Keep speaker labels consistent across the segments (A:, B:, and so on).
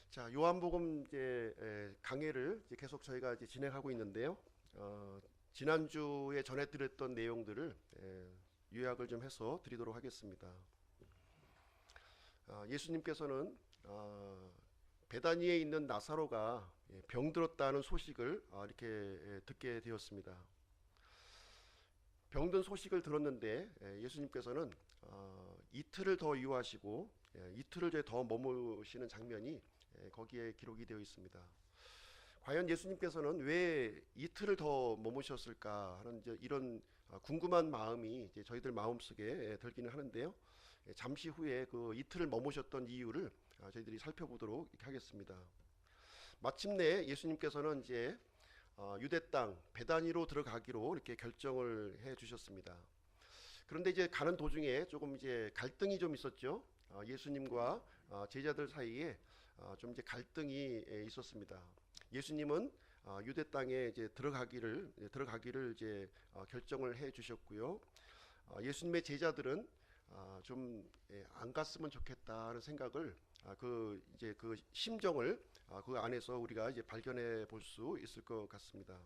A: 자, 요한복음 이제 강해를 이제 계속 저희가 이제 진행하고 있는데요. 지난주에 전해드렸던 내용들을 요약을 좀 해서 드리도록 하겠습니다. 예수님께서는 베다니에 있는 나사로가 병들었다는 소식을 이렇게 듣게 되었습니다. 병든 소식을 들었는데 예수님께서는 이틀을 더 유하시고 이틀을 이제 더 머무시는 장면이 거기에 기록이 되어 있습니다. 과연 예수님께서는 왜 이틀을 더 머무셨을까 하는 이제 이런 궁금한 마음이 이제 저희들 마음속에 들기는 하는데요. 잠시 후에 그 이틀을 머무셨던 이유를 저희들이 살펴보도록 하겠습니다. 마침내 예수님께서는 이제 유대 땅 베다니로 들어가기로 이렇게 결정을 해 주셨습니다. 그런데 이제 가는 도중에 조금 이제 갈등이 좀 있었죠. 예수님과 제자들 사이에 좀 이제 갈등이 있었습니다. 예수님은 유대 땅에 이제 들어가기를 이제 결정을 해 주셨고요. 예수님의 제자들은 좀 안 갔으면 좋겠다는 생각을 그 이제 그 심정을 그 안에서 우리가 이제 발견해 볼 수 있을 것 같습니다.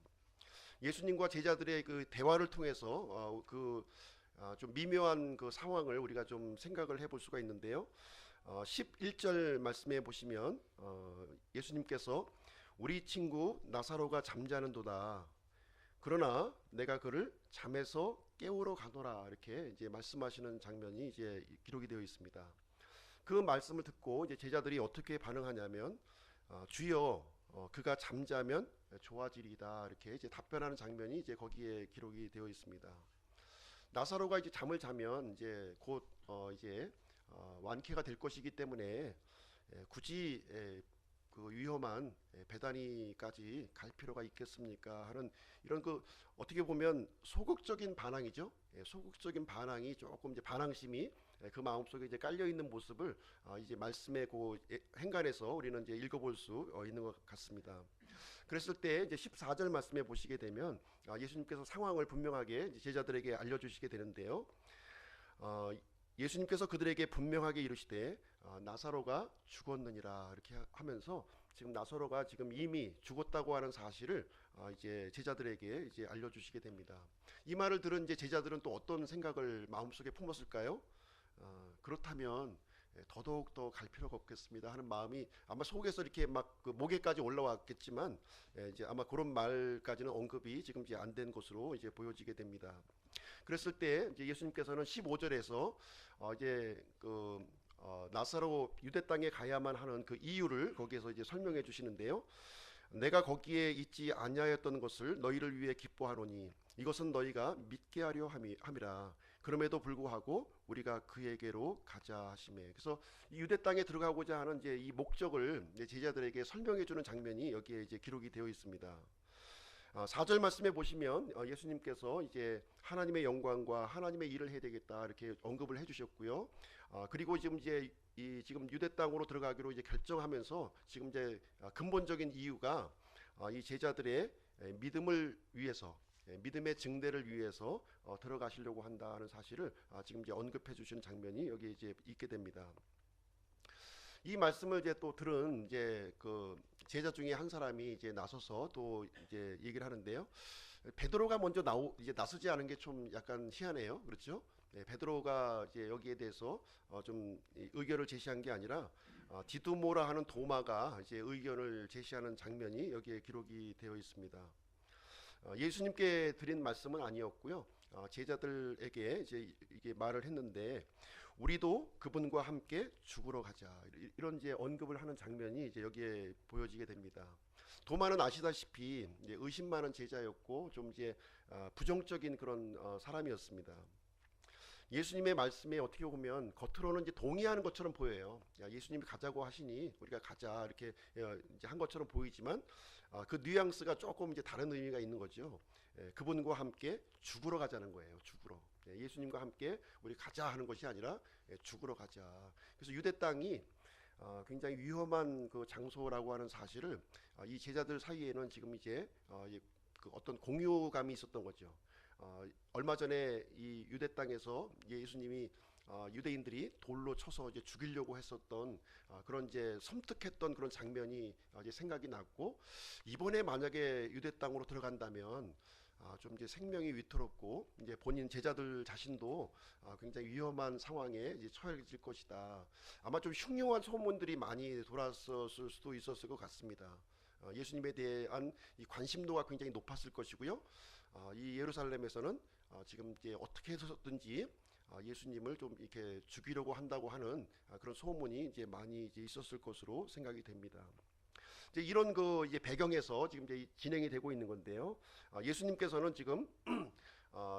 A: 예수님과 제자들의 그 대화를 통해서 좀 미묘한 그 상황을 우리가 좀 생각을 해볼 수가 있는데요. 11절 말씀에 보시면 예수님께서 우리 친구 나사로가 잠자는도다. 그러나 내가 그를 잠에서 깨우러 가노라 이렇게 이제 말씀하시는 장면이 이제 기록이 되어 있습니다. 그 말씀을 듣고 이제 제자들이 어떻게 반응하냐면 주여 그가 잠자면 좋아지리다 이렇게 이제 답변하는 장면이 이제 거기에 기록이 되어 있습니다. 나사로가 이제 잠을 자면 이제 곧 이제 완쾌가 될 것이기 때문에 굳이 그 위험한 베다니까지 갈 필요가 있겠습니까 하는 이런 그 어떻게 보면 소극적인 반항이죠. 소극적인 반항이 조금 이제 반항심이 그 마음속에 이제 깔려 있는 모습을 이제 말씀의 그 행간에서 우리는 이제 읽어볼 수 있는 것 같습니다. 그랬을 때 이제 14절 말씀에 보시게 되면 예수님께서 상황을 분명하게 이제 제자들에게 알려주시게 되는데요. 어, 예수님께서 그들에게 분명하게 이르시되 나사로가 죽었느니라 이렇게 하면서 지금 나사로가 지금 이미 죽었다고 하는 사실을 이제 제자들에게 이제 알려주시게 됩니다. 이 말을 들은 이제 제자들은 또 어떤 생각을 마음속에 품었을까요? 그렇다면 더더욱 더 갈 필요가 없겠습니다 하는 마음이 아마 속에서 이렇게 막 그 목에까지 올라왔겠지만 이제 아마 그런 말까지는 언급이 지금 이제 안 된 것으로 이제 보여지게 됩니다. 그랬을 때 이제 예수님께서는 15절에서 이제 나사로 유대 땅에 가야만 하는 그 이유를 거기에서 이제 설명해 주시는데요. 내가 거기에 있지 아니하였던 것을 너희를 위해 기뻐하노니 이것은 너희가 믿게 하려 함이라. 그럼에도 불구하고 우리가 그에게로 가자 하시매. 그래서 이 유대 땅에 들어가고자 하는 이제 이 목적을 이제 제자들에게 설명해 주는 장면이 여기에 이제 기록이 되어 있습니다. 4절 말씀에 보시면 예수님께서 이제 하나님의 영광과 하나님의 일을 해야 되겠다 이렇게 언급을 해주셨고요. 그리고 지금 이제 지금 유대 땅으로 들어가기로 이제 결정하면서 지금 이제 근본적인 이유가 이 제자들의 믿음을 위해서 믿음의 증대를 위해서 들어가시려고 한다는 사실을 지금 이제 언급해 주시는 장면이 여기 이제 있게 됩니다. 이 말씀을 이제 또 들은 이제 그 제자 중에 한 사람이 이제 나서서 또 이제 얘기를 하는데요. 베드로가 먼저 이제 나서지 않은 게 좀 약간 희한해요. 그렇죠? 네, 베드로가 이제 여기에 대해서 좀 의견을 제시한 게 아니라 디두모라 하는 도마가 이제 의견을 제시하는 장면이 여기에 기록이 되어 있습니다. 예수님께 드린 말씀은 아니었고요. 제자들에게 이제 이게 말을 했는데 우리도 그분과 함께 죽으러 가자 이런 이제 언급을 하는 장면이 이제 여기에 보여지게 됩니다. 도마는 아시다시피 이제 의심 많은 제자였고 좀 이제 부정적인 그런 사람이었습니다. 예수님의 말씀에 어떻게 보면 겉으로는 이제 동의하는 것처럼 보여요. 야, 예수님이 가자고 하시니 우리가 가자 이렇게 이제 한 것처럼 보이지만 그 뉘앙스가 조금 이제 다른 의미가 있는 거죠. 그분과 함께 죽으러 가자는 거예요. 죽으러. 예수님과 함께 우리 가자 하는 것이 아니라 죽으러 가자. 그래서 유대 땅이 굉장히 위험한 그 장소라고 하는 사실을 이 제자들 사이에는 지금 이제 그 어떤 공유감이 있었던 거죠. 얼마 전에 이 유대 땅에서 예수님이 유대인들이 돌로 쳐서 이제 죽이려고 했었던 그런 이제 섬뜩했던 그런 장면이 이제 생각이 났고, 이번에 만약에 유대 땅으로 들어간다면 좀 이제 생명이 위태롭고 이제 본인 제자들 자신도 굉장히 위험한 상황에 이제 처해질 것이다. 아마 좀 흉흉한 소문들이 많이 돌았을 수도 있었을 것 같습니다. 예수님에 대한 이 관심도가 굉장히 높았을 것이고요. 이 예루살렘에서는 지금 이제 어떻게 해서든지 예수님을 좀 이렇게 죽이려고 한다고 하는 그런 소문이 이제 많이 이제 있었을 것으로 생각이 됩니다. 이제 이런 그 이제 배경에서 지금 이제 진행이 되고 있는 건데요. 예수님께서는 지금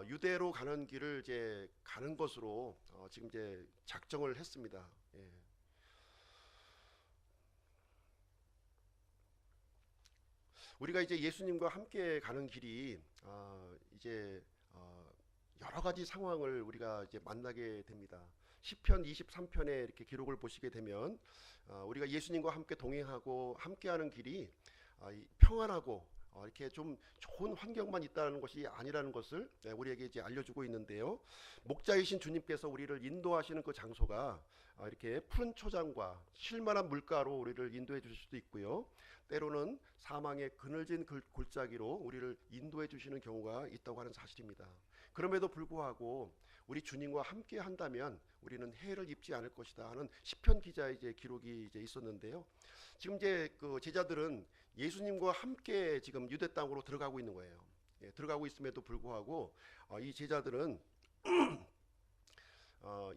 A: 유대로 가는 길을 이제 가는 것으로 지금 이제 작정을 했습니다. 예. 우리가 이제 예수님과 함께 가는 길이 이제 여러 가지 상황을 우리가 이제 만나게 됩니다. 시편 23편에 이렇게 기록을 보시게 되면 우리가 예수님과 함께 동행하고 함께하는 길이 평안하고 이렇게 좀 좋은 환경만 있다는 것이 아니라는 것을 우리에게 이제 알려주고 있는데요. 목자이신 주님께서 우리를 인도하시는 그 장소가 이렇게 푸른 초장과 쉴만한 물가로 우리를 인도해 주실 수도 있고요. 때로는 사망의 그늘진 골짜기로 우리를 인도해 주시는 경우가 있다고 하는 사실입니다. 그럼에도 불구하고 우리 주님과 함께 한다면 우리는 해를 입지 않을 것이다 하는 시편 기자의 이제 기록이 이제 있었는데요. 지금 이제 그 제자들은 예수님과 함께 지금 유대 땅으로 들어가고 있는 거예요. 예, 들어가고 있음에도 불구하고 이 제자들은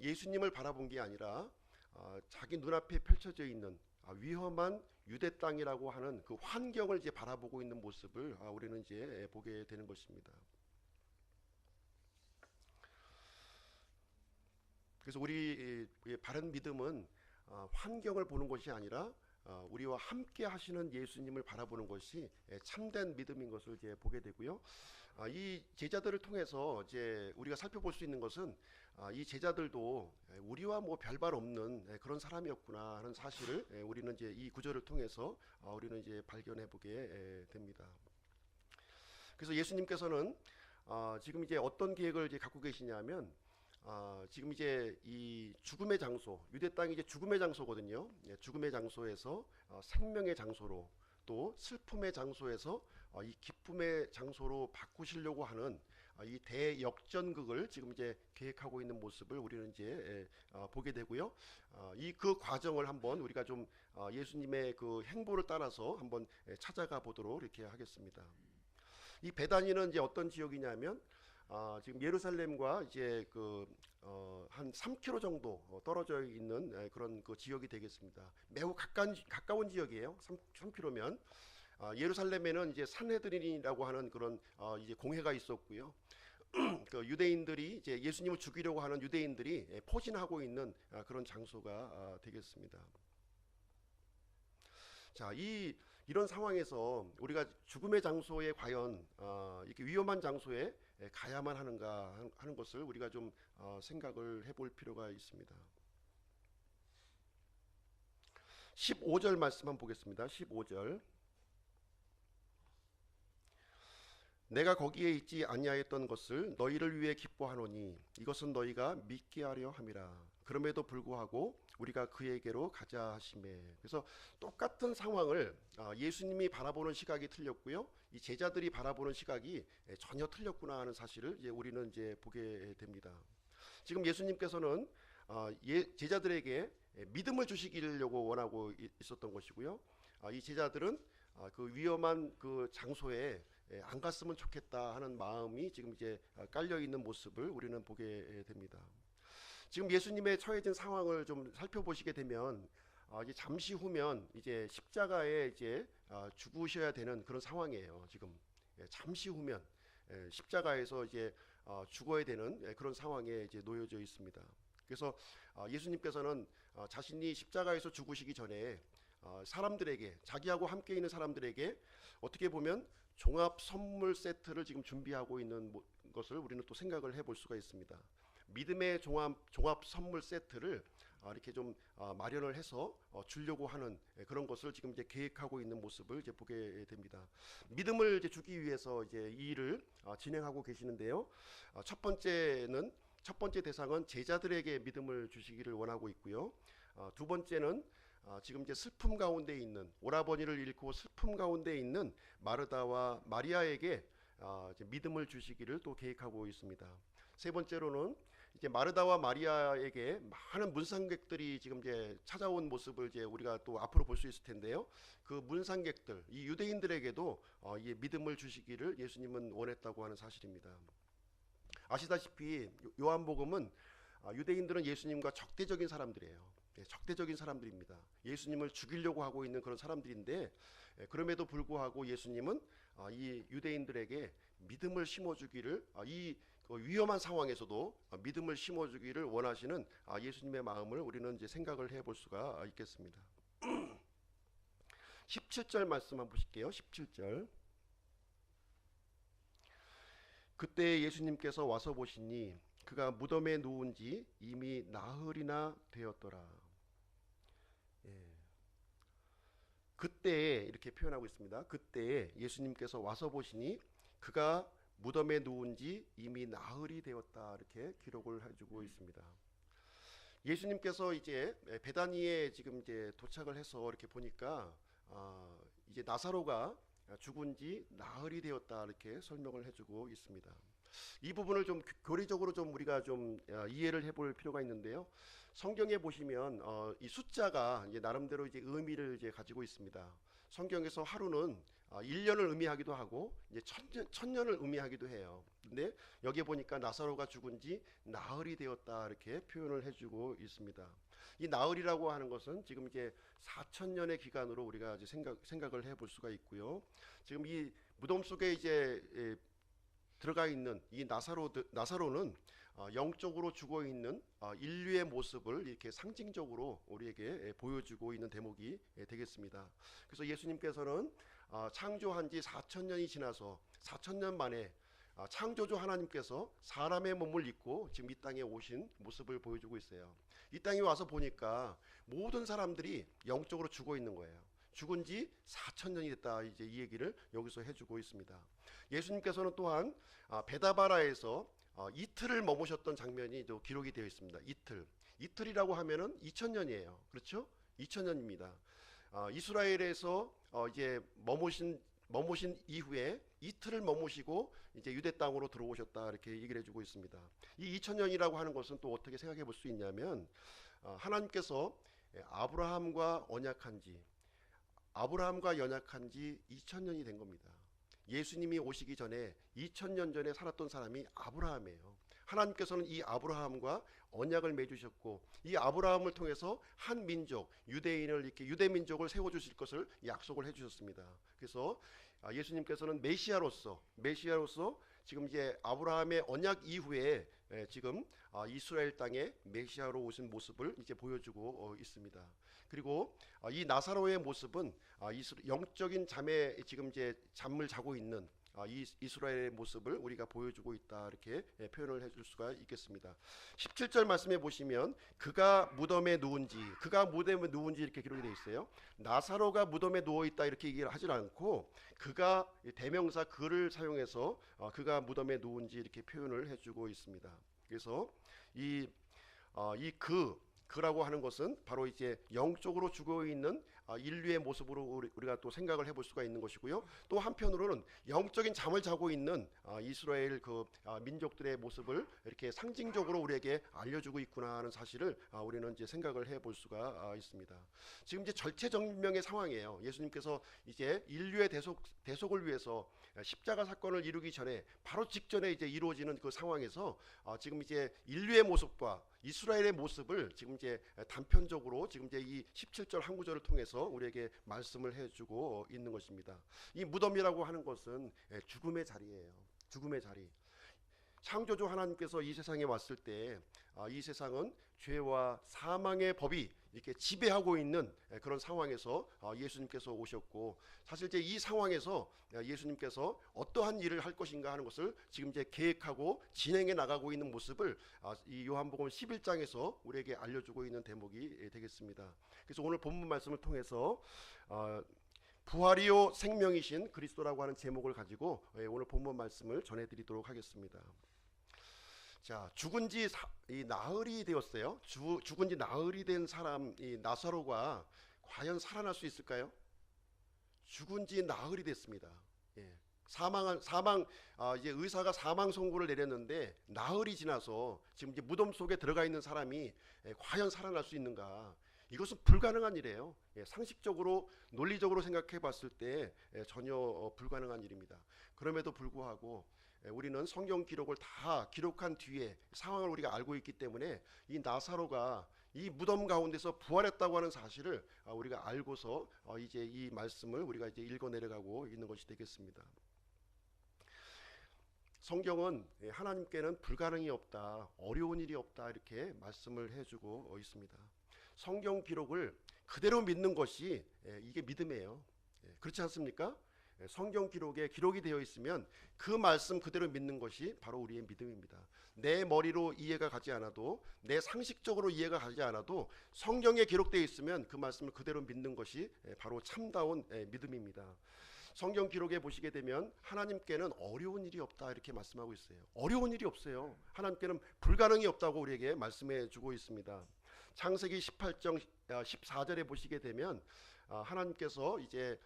A: 예수님을 바라본 게 아니라 자기 눈앞에 펼쳐져 있는 위험한 유대 땅이라고 하는 그 환경을 이제 바라보고 있는 모습을 우리는 이제 보게 되는 것입니다. 그래서 우리 바른 믿음은 환경을 보는 것이 아니라 우리와 함께 하시는 예수님을 바라보는 것이 참된 믿음인 것을 이제 보게 되고요. 이 제자들을 통해서 이제 우리가 살펴볼 수 있는 것은 이 제자들도 우리와 뭐 별발 없는 그런 사람이었구나 하는 사실을 우리는 이제 이 구절을 통해서 우리는 이제 발견해 보게 됩니다. 그래서 예수님께서는 지금 이제 어떤 계획을 이제 갖고 계시냐면 지금 이제 이 죽음의 장소, 유대 땅이 이제 죽음의 장소거든요. 죽음의 장소에서 생명의 장소로, 또 슬픔의 장소에서 이 기쁨의 장소로 바꾸시려고 하는 이 대역전극을 지금 이제 계획하고 있는 모습을 우리는 이제 보게 되고요. 이 그 과정을 한번 우리가 좀 예수님의 그 행보를 따라서 한번 찾아가 보도록 이렇게 하겠습니다. 이 베다니는 이제 어떤 지역이냐면 지금 예루살렘과 이제 한 3km 정도 떨어져 있는 그런 그 지역이 되겠습니다. 매우 가까운 지역이에요. 3km면 예루살렘에는 이제 산헤드린이라고 하는 그런 이제 공회가 있었고요. 그 유대인들이 이제 예수님을 죽이려고 하는 유대인들이 포진하고 있는 그런 장소가 되겠습니다. 자, 이런 상황에서 우리가 죽음의 장소에 과연 이렇게 위험한 장소에 가야만 하는가 하는 것을 우리가 좀 생각을 해볼 필요가 있습니다. 15절 말씀만 보겠습니다. 15절. 내가 거기에 있지 아니하였던 것을 너희를 위해 기뻐하노니 이것은 너희가 믿게 하려 함이라. 그럼에도 불구하고 우리가 그에게로 가자 하시매. 그래서 똑같은 상황을 예수님이 바라보는 시각이 틀렸고요, 이 제자들이 바라보는 시각이 전혀 틀렸구나 하는 사실을 이제 우리는 이제 보게 됩니다. 지금 예수님께서는 제자들에게 믿음을 주시기려고 원하고 있었던 것이고요, 이 제자들은 그 위험한 그 장소에 안 갔으면 좋겠다 하는 마음이 지금 이제 깔려 있는 모습을 우리는 보게 됩니다. 지금 예수님의 처해진 상황을 좀 살펴보시게 되면 이제 잠시 후면 이제 십자가에 이제 죽으셔야 되는 그런 상황이에요. 지금 잠시 후면 십자가에서 이제 죽어야 되는 그런 상황에 이제 놓여져 있습니다. 그래서 예수님께서는 자신이 십자가에서 죽으시기 전에 사람들에게, 자기하고 함께 있는 사람들에게 어떻게 보면 종합 선물 세트를 지금 준비하고 있는 것을 우리는 또 생각을 해볼 수가 있습니다. 믿음의 종합 선물 세트를 이렇게 좀 마련을 해서 주려고 하는 그런 것을 지금 이제 계획하고 있는 모습을 이제 보게 됩니다. 믿음을 이제 주기 위해서 이제 이 일을 진행하고 계시는데요. 첫 번째는 첫 번째 대상은 제자들에게 믿음을 주시기를 원하고 있고요. 두 번째는 지금 이제 슬픔 가운데 있는, 오라버니를 잃고 슬픔 가운데 있는 마르다와 마리아에게 이제 믿음을 주시기를 또 계획하고 있습니다. 세 번째로는 이제 마르다와 마리아에게 많은 문상객들이 지금 이제 찾아온 모습을 이제 우리가 또 앞으로 볼 수 있을 텐데요. 그 문상객들, 이 유대인들에게도 이 믿음을 주시기를 예수님은 원했다고 하는 사실입니다. 아시다시피 요한복음은 유대인들은 예수님과 적대적인 사람들이에요. 적대적인 사람들입니다. 예수님을 죽이려고 하고 있는 그런 사람들인데, 그럼에도 불구하고 예수님은 이 유대인들에게 믿음을 심어주기를, 이 위험한 상황에서도 믿음을 심어주기를 원하시는 예수님의 마음을 우리는 이제 생각을 해볼 수가 있겠습니다. 17절 말씀 한번 보실게요. 17절. 그때 예수님께서 와서 보시니 그가 무덤에 누운 지 이미 나흘이나 되었더라. 그때 이렇게 표현하고 있습니다. 그때 예수님께서 와서 보시니 그가 무덤에 누운 지 이미 나흘이 되었다, 이렇게 기록을 해주고 있습니다. 예수님께서 이제 베다니에 지금 이제 도착을 해서 이렇게 보니까 이제 나사로가 죽은 지 나흘이 되었다, 이렇게 설명을 해주고 있습니다. 이 부분을 좀 교리적으로 좀 우리가 좀 이해를 해볼 필요가 있는데요. 성경에 보시면 이 숫자가 이제 나름대로 이제 의미를 이제 가지고 있습니다. 성경에서 하루는 1년을 의미하기도 하고 이제 천년을 의미하기도 해요. 근데 여기 보니까 나사로가 죽은 지 나흘이 되었다, 이렇게 표현을 해주고 있습니다. 이 나흘이라고 하는 것은 지금 이제 4천년의 기간으로 우리가 이제 생각을 해볼 수가 있고요. 지금 이 무덤 속에 이제 들어가 있는 이 나사로는 영적으로 죽어 있는 인류의 모습을 이렇게 상징적으로 우리에게 보여주고 있는 대목이 되겠습니다. 그래서 예수님께서는 창조한 지 4천년이 지나서 4천년 만에 창조주 하나님께서 사람의 몸을 입고 지금 이 땅에 오신 모습을 보여주고 있어요. 이 땅에 와서 보니까 모든 사람들이 영적으로 죽어 있는 거예요. 죽은 지 4천년이 됐다, 이제 이 얘기를 여기서 해주고 있습니다. 예수님께서는 또한 베다바라에서 이틀을 머무셨던 장면이 또 기록이 되어 있습니다. 이틀이라고 하면은 2000년이에요. 그렇죠? 2000년입니다. 이스라엘에서 이제 머무신 이후에 이틀을 머무시고 이제 유대 땅으로 들어오셨다, 이렇게 얘기를 해주고 있습니다. 이 2000년이라고 하는 것은 또 어떻게 생각해 볼 수 있냐면, 하나님께서 아브라함과 언약한 지 2000년이 된 겁니다. 예수님이 오시기 전에 2000년 전에 살았던 사람이 아브라함이에요. 하나님께서는 이 아브라함과 언약을 맺으셨고, 이 아브라함을 통해서 한 민족, 유대인을 이렇게 유대 민족을 세워 주실 것을 약속을 해 주셨습니다. 그래서 예수님께서는 메시아로서 지금 이제 아브라함의 언약 이후에 지금 이스라엘 땅에 메시아로 오신 모습을 이제 보여주고 있습니다. 그리고 이 나사로의 모습은 영적인 잠에 지금 이제 잠을 자고 있는 이스라엘의 모습을 우리가 보여주고 있다, 이렇게 표현을 해줄 수가 있겠습니다. 17절 말씀해 보시면 그가 무덤에 누운지 이렇게 기록이 되어 있어요. 나사로가 무덤에 누워 있다, 이렇게 얘기를 하질 않고 그가 대명사 그를 사용해서 그가 무덤에 누운지 이렇게 표현을 해주고 있습니다. 그래서 그라고 하는 것은 바로 이제 영적으로 죽어 있는 인류의 모습으로 우리가 또 생각을 해볼 수가 있는 것이고요. 또 한편으로는 영적인 잠을 자고 있는 이스라엘 민족들의 모습을 이렇게 상징적으로 우리에게 알려주고 있구나 하는 사실을 우리는 이제 생각을 해볼 수가 있습니다. 지금 이제 절체절명의 상황이에요. 예수님께서 이제 인류의 대속을 위해서 십자가 사건을 이루기 전에 바로 직전에 이제 이루어지는 그 상황에서 지금 이제 인류의 모습과 이스라엘의 모습을 지금 이제 단편적으로 지금 이제 이 17절 한 구절을 통해서 우리에게 말씀을 해주고 있는 것입니다. 이 무덤이라고 하는 것은 죽음의 자리예요. 죽음의 자리. 창조주 하나님께서 이 세상에 왔을 때 이 세상은 죄와 사망의 법이 이렇게 지배하고 있는 그런 상황에서 예수님께서 오셨고, 사실 이제 이 상황에서 예수님께서 어떠한 일을 할 것인가 하는 것을 지금 이제 계획하고 진행해 나가고 있는 모습을 이 요한복음 11장에서 우리에게 알려주고 있는 대목이 되겠습니다. 그래서 오늘 본문 말씀을 통해서 부활이요 생명이신 그리스도라고 하는 제목을 가지고 오늘 본문 말씀을 전해드리도록 하겠습니다. 자, 죽은 지 나흘이 되었어요. 죽은 지 나흘이 된 사람 이 나사로가 과연 살아날 수 있을까요? 죽은 지 나흘이 됐습니다. 예. 이제 의사가 사망 선고를 내렸는데 나흘이 지나서 지금 이제 무덤 속에 들어가 있는 사람이 과연 살아날 수 있는가? 이것은 불가능한 일이에요. 상식적으로 논리적으로 생각해 봤을 때 전혀 불가능한 일입니다. 그럼에도 불구하고 우리는 성경 기록을 다 기록한 뒤에 상황을 우리가 알고 있기 때문에 이 나사로가 이 무덤 가운데서 부활했다고 하는 사실을 우리가 알고서 이제 이 말씀을 우리가 이제 읽어 내려가고 있는 것이 되겠습니다. 성경은 하나님께는 불가능이 없다, 어려운 일이 없다 이렇게 말씀을 해주고 있습니다. 성경 기록을 그대로 믿는 것이 이게 믿음이에요. 그렇지 않습니까? 성경 기록에 기록이 되어 있으면 그 말씀 그대로 믿는 것이 바로 우리의 믿음입니다. 내 머리로 이해가 가지 않아도, 내 상식적으로 이해가 가지 않아도 성경에 기록되어 있으면 그 말씀을 그대로 믿는 것이 바로 참다운 믿음입니다. 성경 기록에 보시게 되면 하나님께는 어려운 일이 없다 이렇게 말씀하고 있어요. 어려운 일이 없어요. 하나님께는 불가능이 없다고 우리에게 말씀해 주고 있습니다. 창세기 18장 14절에 보시게 되면 하나님께서 이제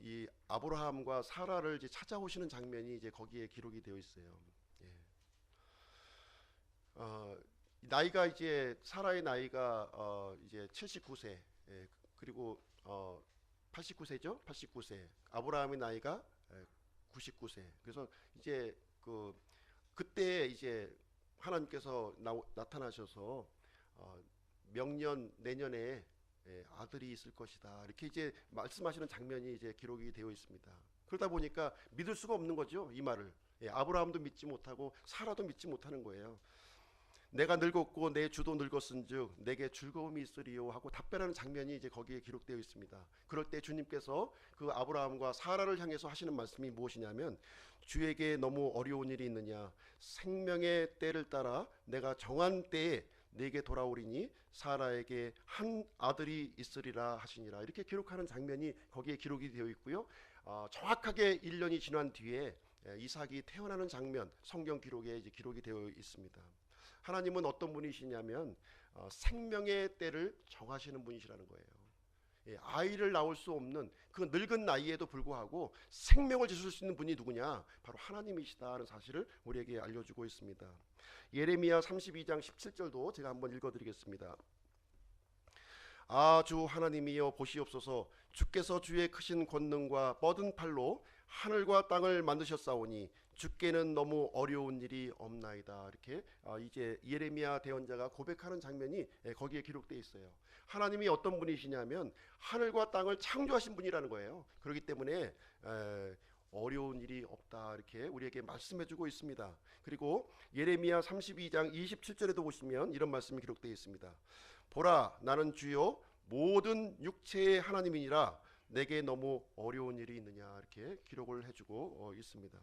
A: 이 아브라함과 사라를 이제 찾아오시는 장면이 이제 거기에 기록이 되어 있어요. 나이가 이제 사라의 나이가 이제 79세, 그리고 89세죠. 89세. 아브라함의 나이가 99세. 그래서 이제 그때 이제 하나님께서 나타나셔서 명년 내년에 아들이 있을 것이다 이렇게 이제 말씀하시는 장면이 이제 기록이 되어 있습니다. 그러다 보니까 믿을 수가 없는 거죠, 이 말을. 아브라함도 믿지 못하고 사라도 믿지 못하는 거예요. 내가 늙었고 내 주도 늙었은즉 내게 즐거움이 있으리요 하고 답변하는 장면이 이제 거기에 기록되어 있습니다. 그럴 때 주님께서 그 아브라함과 사라를 향해서 하시는 말씀이 무엇이냐면, 주에게 너무 어려운 일이 있느냐, 생명의 때를 따라 내가 정한 때에 내게 돌아오리니 사라에게 한 아들이 있으리라 하시니라 이렇게 기록하는 장면이 거기에 기록이 되어 있고요. 정확하게 1년이 지난 뒤에 이삭이 태어나는 장면 성경 기록에 이제 기록이 되어 있습니다. 하나님은 어떤 분이시냐면 생명의 때를 정하시는 분이시라는 거예요. 아이를 낳을 수 없는 그 늙은 나이에도 불구하고 생명을 주실 수 있는 분이 누구냐, 바로 하나님이시다는 사실을 우리에게 알려주고 있습니다. 예레미야 32장 17절도 제가 한번 읽어드리겠습니다. 주 하나님이여 보시옵소서, 주께서 주의 크신 권능과 뻗은 팔로 하늘과 땅을 만드셨사오니 주께는 너무 어려운 일이 없나이다. 이렇게 이제 예레미야 대언자가 고백하는 장면이 거기에 기록되어 있어요. 하나님이 어떤 분이시냐면 하늘과 땅을 창조하신 분이라는 거예요. 그렇기 때문에 어려운 일이 없다 이렇게 우리에게 말씀해주고 있습니다. 그리고 예레미야 32장 27절에도 보시면 이런 말씀이 기록되어 있습니다. 보라, 나는 주요 모든 육체의 하나님이니라, 내게 너무 어려운 일이 있느냐 이렇게 기록을 해주고 있습니다.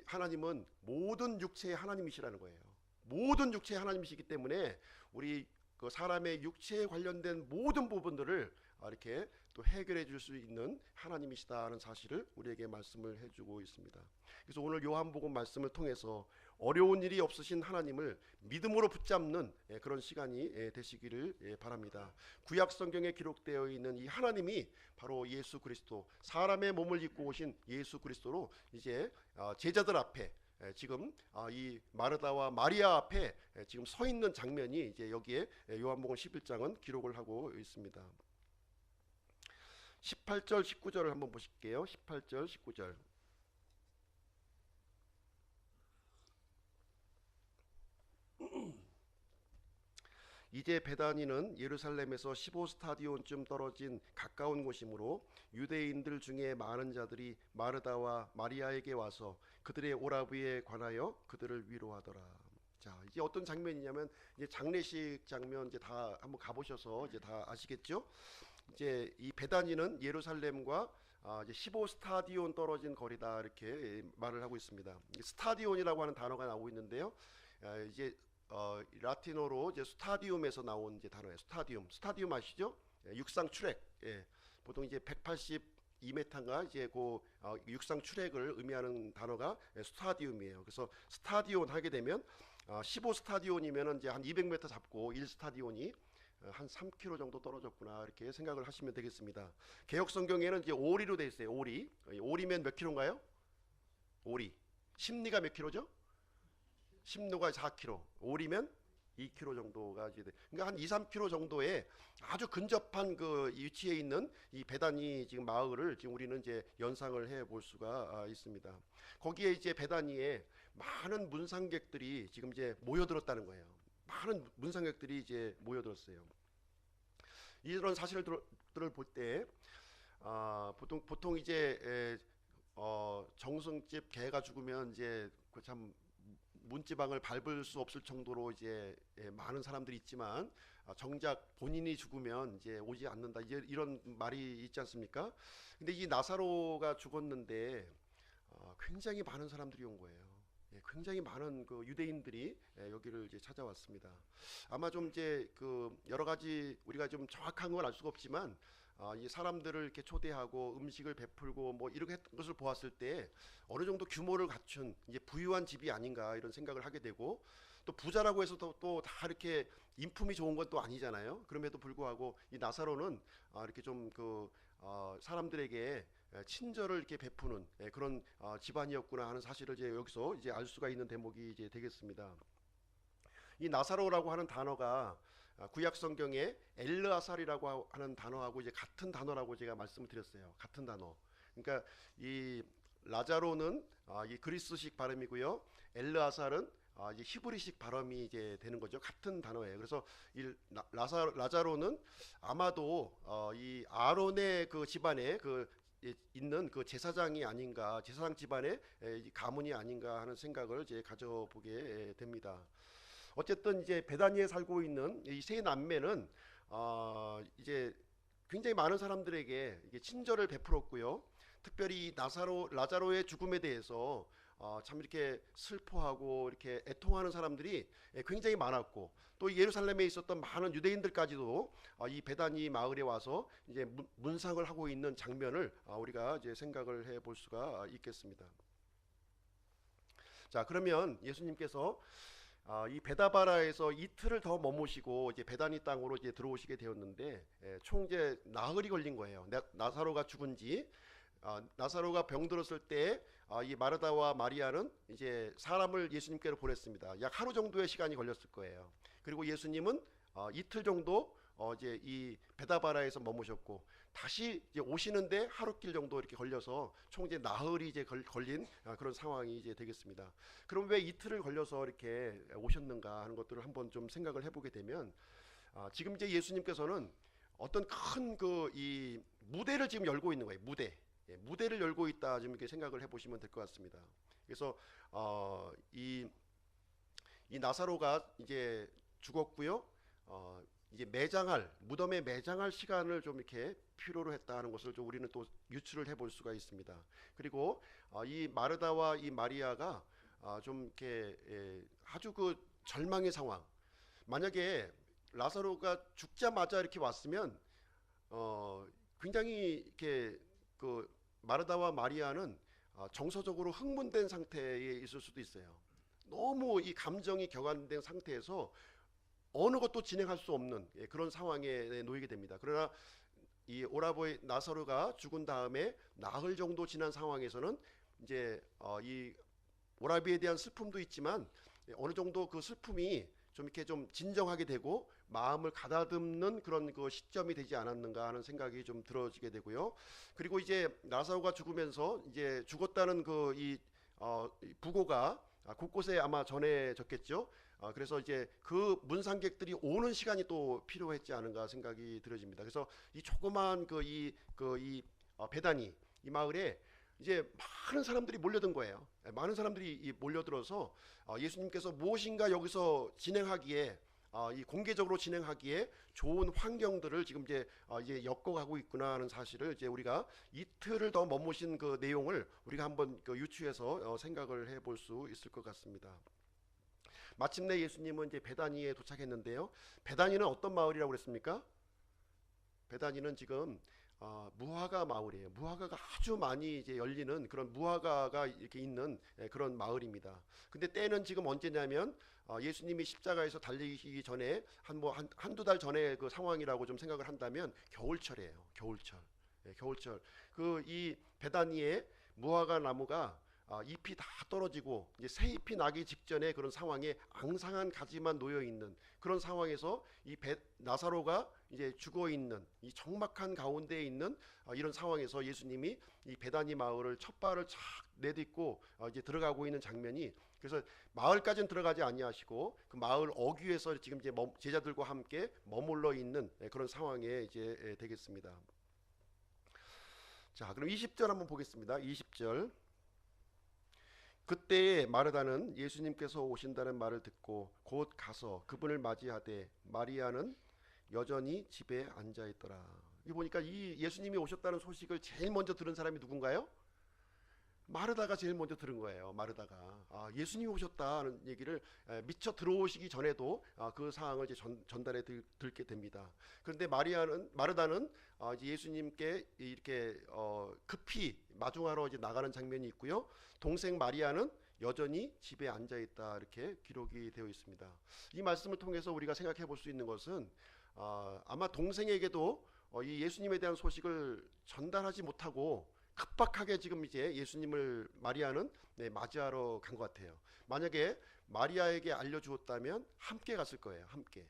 A: 하나님은 모든 육체의 하나님이시라는 거예요. 모든 육체의 하나님이시기 때문에 우리 그 사람의 육체에 관련된 모든 부분들을 이렇게 또 해결해 줄 수 있는 하나님이시다는 사실을 우리에게 말씀을 해주고 있습니다. 그래서 오늘 요한복음 말씀을 통해서 어려운 일이 없으신 하나님을 믿음으로 붙잡는 그런 시간이 되시기를 바랍니다. 구약 성경에 기록되어 있는 이 하나님이 바로 예수 그리스도, 사람의 몸을 입고 오신 예수 그리스도로 이제 제자들 앞에 지금 이 마르다와 마리아 앞에 지금 서 있는 장면이 이제 여기에 요한복음 11장은 기록을 하고 있습니다. 18절 19절을 한번 보실게요. 18절 19절. 이제 베다니는 예루살렘에서 15스타디온쯤 떨어진 가까운 곳이므로 유대인들 중에 많은 자들이 마르다와 마리아에게 와서 그들의 오라비에 관하여 그들을 위로하더라. 자, 이제 어떤 장면이냐면 이제 장례식 장면 이제 다 한번 가보셔서 이제 다 아시겠죠? 이제 이 베다니는 예루살렘과 이제 15스타디온 떨어진 거리다 이렇게 말을 하고 있습니다. 스타디온이라고 하는 단어가 나오고 있는데요. 이제 라틴어로 이제 스타디움에서 나온 이제 단어예요. 스타디움 아시죠? 육상 트랙. 보통 이제 180 2m인가 이제 그 육상 출액을 의미하는 단어가 스타디움이에요. 그래서 스타디온 하게 되면 15스타디온이면은 이제 한 200m 잡고 1스타디온이 한 3km 정도 떨어졌구나 이렇게 생각을 하시면 되겠습니다. 개역 성경에는 이제 오리로 돼 있어요. 오리. 오리면 몇 킬로인가요? 오리. 심리가 몇 킬로죠? 심노가 4km. 오리면 2km 정도가 이제 그러니까 한 2, 3km 정도의 아주 근접한 그 위치에 있는 이 베다니 지금 마을을 지금 우리는 이제 연상을 해 볼 수가 있습니다. 거기에 이제 베다니에 많은 문상객들이 지금 이제 모여들었다는 거예요. 많은 문상객들이 이제 모여들었어요. 이런 사실들을 볼 때 보통 이제 정승집 개가 죽으면 이제 참 문지방을 밟을 수 없을 정도로 이제 많은 사람들이 있지만 정작 본인이 죽으면 이제 오지 않는다 이제 이런 말이 있지 않습니까? 근데 이 나사로가 죽었는데 굉장히 많은 사람들이 온 거예요. 굉장히 많은 그 유대인들이 여기를 이제 찾아왔습니다. 아마 좀 이제 그 여러 가지 우리가 좀 정확한 건 알 수가 없지만 이 사람들을 이렇게 초대하고 음식을 베풀고 뭐 이렇게 했던 것을 보았을 때 어느 정도 규모를 갖춘 이제 부유한 집이 아닌가 이런 생각을 하게 되고 또 부자라고 해서 또 다 이렇게 인품이 좋은 건 또 아니잖아요. 그럼에도 불구하고 이 나사로는 이렇게 좀 그 사람들에게 친절을 이렇게 베푸는 그런 집안이었구나 하는 사실을 이제 여기서 이제 알 수가 있는 대목이 이제 되겠습니다. 이 나사로라고 하는 단어가 구약 성경에 엘르아살이라고 하는 단어하고 이제 같은 단어라고 제가 말씀을 드렸어요. 같은 단어. 그러니까 이 라자로는 이 그리스식 발음이고요. 엘르아살은 이제 히브리식 발음이 이제 되는 거죠. 같은 단어예요. 그래서 이 라자로는 아마도 이 아론의 그 집안에 그 있는 그 제사장이 아닌가, 제사장 집안의 가문이 아닌가 하는 생각을 이제 가져보게 됩니다. 어쨌든 이제 베다니에 살고 있는 이 세 남매는 이제 굉장히 많은 사람들에게 이게 친절을 베풀었고요. 특별히 라자로의 죽음에 대해서 참 이렇게 슬퍼하고 이렇게 애통하는 사람들이 굉장히 많았고 또 예루살렘에 있었던 많은 유대인들까지도 이 베다니 마을에 와서 이제 문상을 하고 있는 장면을 우리가 이제 생각을 해볼 수가 있겠습니다. 자, 그러면 예수님께서 이 베다바라에서 이틀을 더 머무시고 이제 베다니 땅으로 이제 들어오시게 되었는데 총 이제 나흘이 걸린 거예요. 나사로가 죽은 지 나사로가 병들었을 때 이 마르다와 마리아는 이제 사람을 예수님께로 보냈습니다. 약 하루 정도의 시간이 걸렸을 거예요. 그리고 예수님은 이틀 정도 이제 이 베다바라에서 머무셨고 다시 이제 오시는데 하루길 정도 이렇게 걸려서 총 이제 나흘이 이제 걸린 그런 상황이 이제 되겠습니다. 그럼 왜 이틀을 걸려서 이렇게 오셨는가 하는 것들을 한번 좀 생각을 해보게 되면 지금 이제 예수님께서는 어떤 큰 그 이 무대를 지금 열고 있는 거예요. 무대를 열고 있다 지금 이렇게 생각을 해보시면 될 것 같습니다. 그래서 이 나사로가 이제 죽었고요. 이제 무덤에 매장할 시간을 좀 이렇게 필요로 했다는 것을 좀 우리는 또 유추를 해볼 수가 있습니다. 그리고 이 마르다와 이 마리아가 좀 이렇게 아주 그 절망의 상황. 만약에 라사로가 죽자마자 이렇게 왔으면 굉장히 이렇게 그 마르다와 마리아는 정서적으로 흥분된 상태에 있을 수도 있어요. 너무 이 감정이 격안된 상태에서 어느 것도 진행할 수 없는 그런 상황에 놓이게 됩니다. 그러나 이 오라버니 나사로가 죽은 다음에 나흘 정도 지난 상황에서는 이제 이 오라비에 대한 슬픔도 있지만 어느 정도 그 슬픔이 좀 이렇게 좀 진정하게 되고 마음을 가다듬는 그런 그 시점이 되지 않았는가 하는 생각이 좀 들어지게 되고요. 그리고 이제 나사로가 죽으면서 이제 죽었다는 그 이 부고가 곳곳에 아마 전해졌겠죠. 그래서 이제 그 문상객들이 오는 시간이 또 필요했지 않은가 생각이 들어집니다. 그래서 이 조그만 이 베다니 이 마을에 이제 많은 사람들이 몰려든 거예요. 많은 사람들이 몰려들어서 예수님께서 무엇인가 여기서 진행하기에 이 공개적으로 진행하기에 좋은 환경들을 지금 이제 엮어가고 있구나 하는 사실을 이제 우리가 이틀을 더 머무신 그 내용을 우리가 한번 그 유추해서 생각을 해볼 수 있을 것 같습니다. 마침내 예수님은 이제 베다니에 도착했는데요. 베다니는 어떤 마을이라고 그랬습니까? 베다니는 지금 무화과 마을이에요. 무화과가 아주 많이 이제 열리는 그런 무화과가 이렇게 있는 그런 마을입니다. 근데 때는 지금 언제냐면 예수님이 십자가에서 달리기 전에 한두 달 전에 그 상황이라고 좀 생각을 한다면 겨울철이에요. 겨울철. 겨울철. 그 이 베다니에 무화과 나무가 잎이 다 떨어지고 이제 새 잎이 나기 직전에 그런 상황에 앙상한 가지만 놓여 있는 그런 상황에서 나사로가 이제 죽어 있는 이 적막한 가운데에 있는 이런 상황에서 예수님이 이 베다니 마을을 첫 발을 착 내딛고 이제 들어가고 있는 장면이, 그래서 마을까지는 들어가지 아니하시고 그 마을 어귀에서 지금 이제 제자들과 함께 머물러 있는 그런 상황에 이제 되겠습니다. 자, 그럼 20절 한번 보겠습니다. 20절. 그때에 마르다는 예수님께서 오신다는 말을 듣고 곧 가서 그분을 맞이하되 마리아는 여전히 집에 앉아 있더라. 이 보니까 이 예수님이 오셨다는 소식을 제일 먼저 들은 사람이 누군가요? 마르다가 제일 먼저 들은 거예요. 마르다가 예수님이 오셨다는 얘기를 미처 들어오시기 전에도 그 상황을 이제 전달해 듣게 됩니다. 그런데 마르다는 이제 예수님께 이렇게 급히 마중하러 이제 나가는 장면이 있고요. 동생 마리아는 여전히 집에 앉아 있다, 이렇게 기록이 되어 있습니다. 이 말씀을 통해서 우리가 생각해 볼 수 있는 것은 아마 동생에게도 이 예수님에 대한 소식을 전달하지 못하고 급박하게 지금 이제 예수님을 마리아는 맞이하러 간 것 같아요. 만약에 마리아에게 알려주었다면 함께 갔을 거예요. 함께.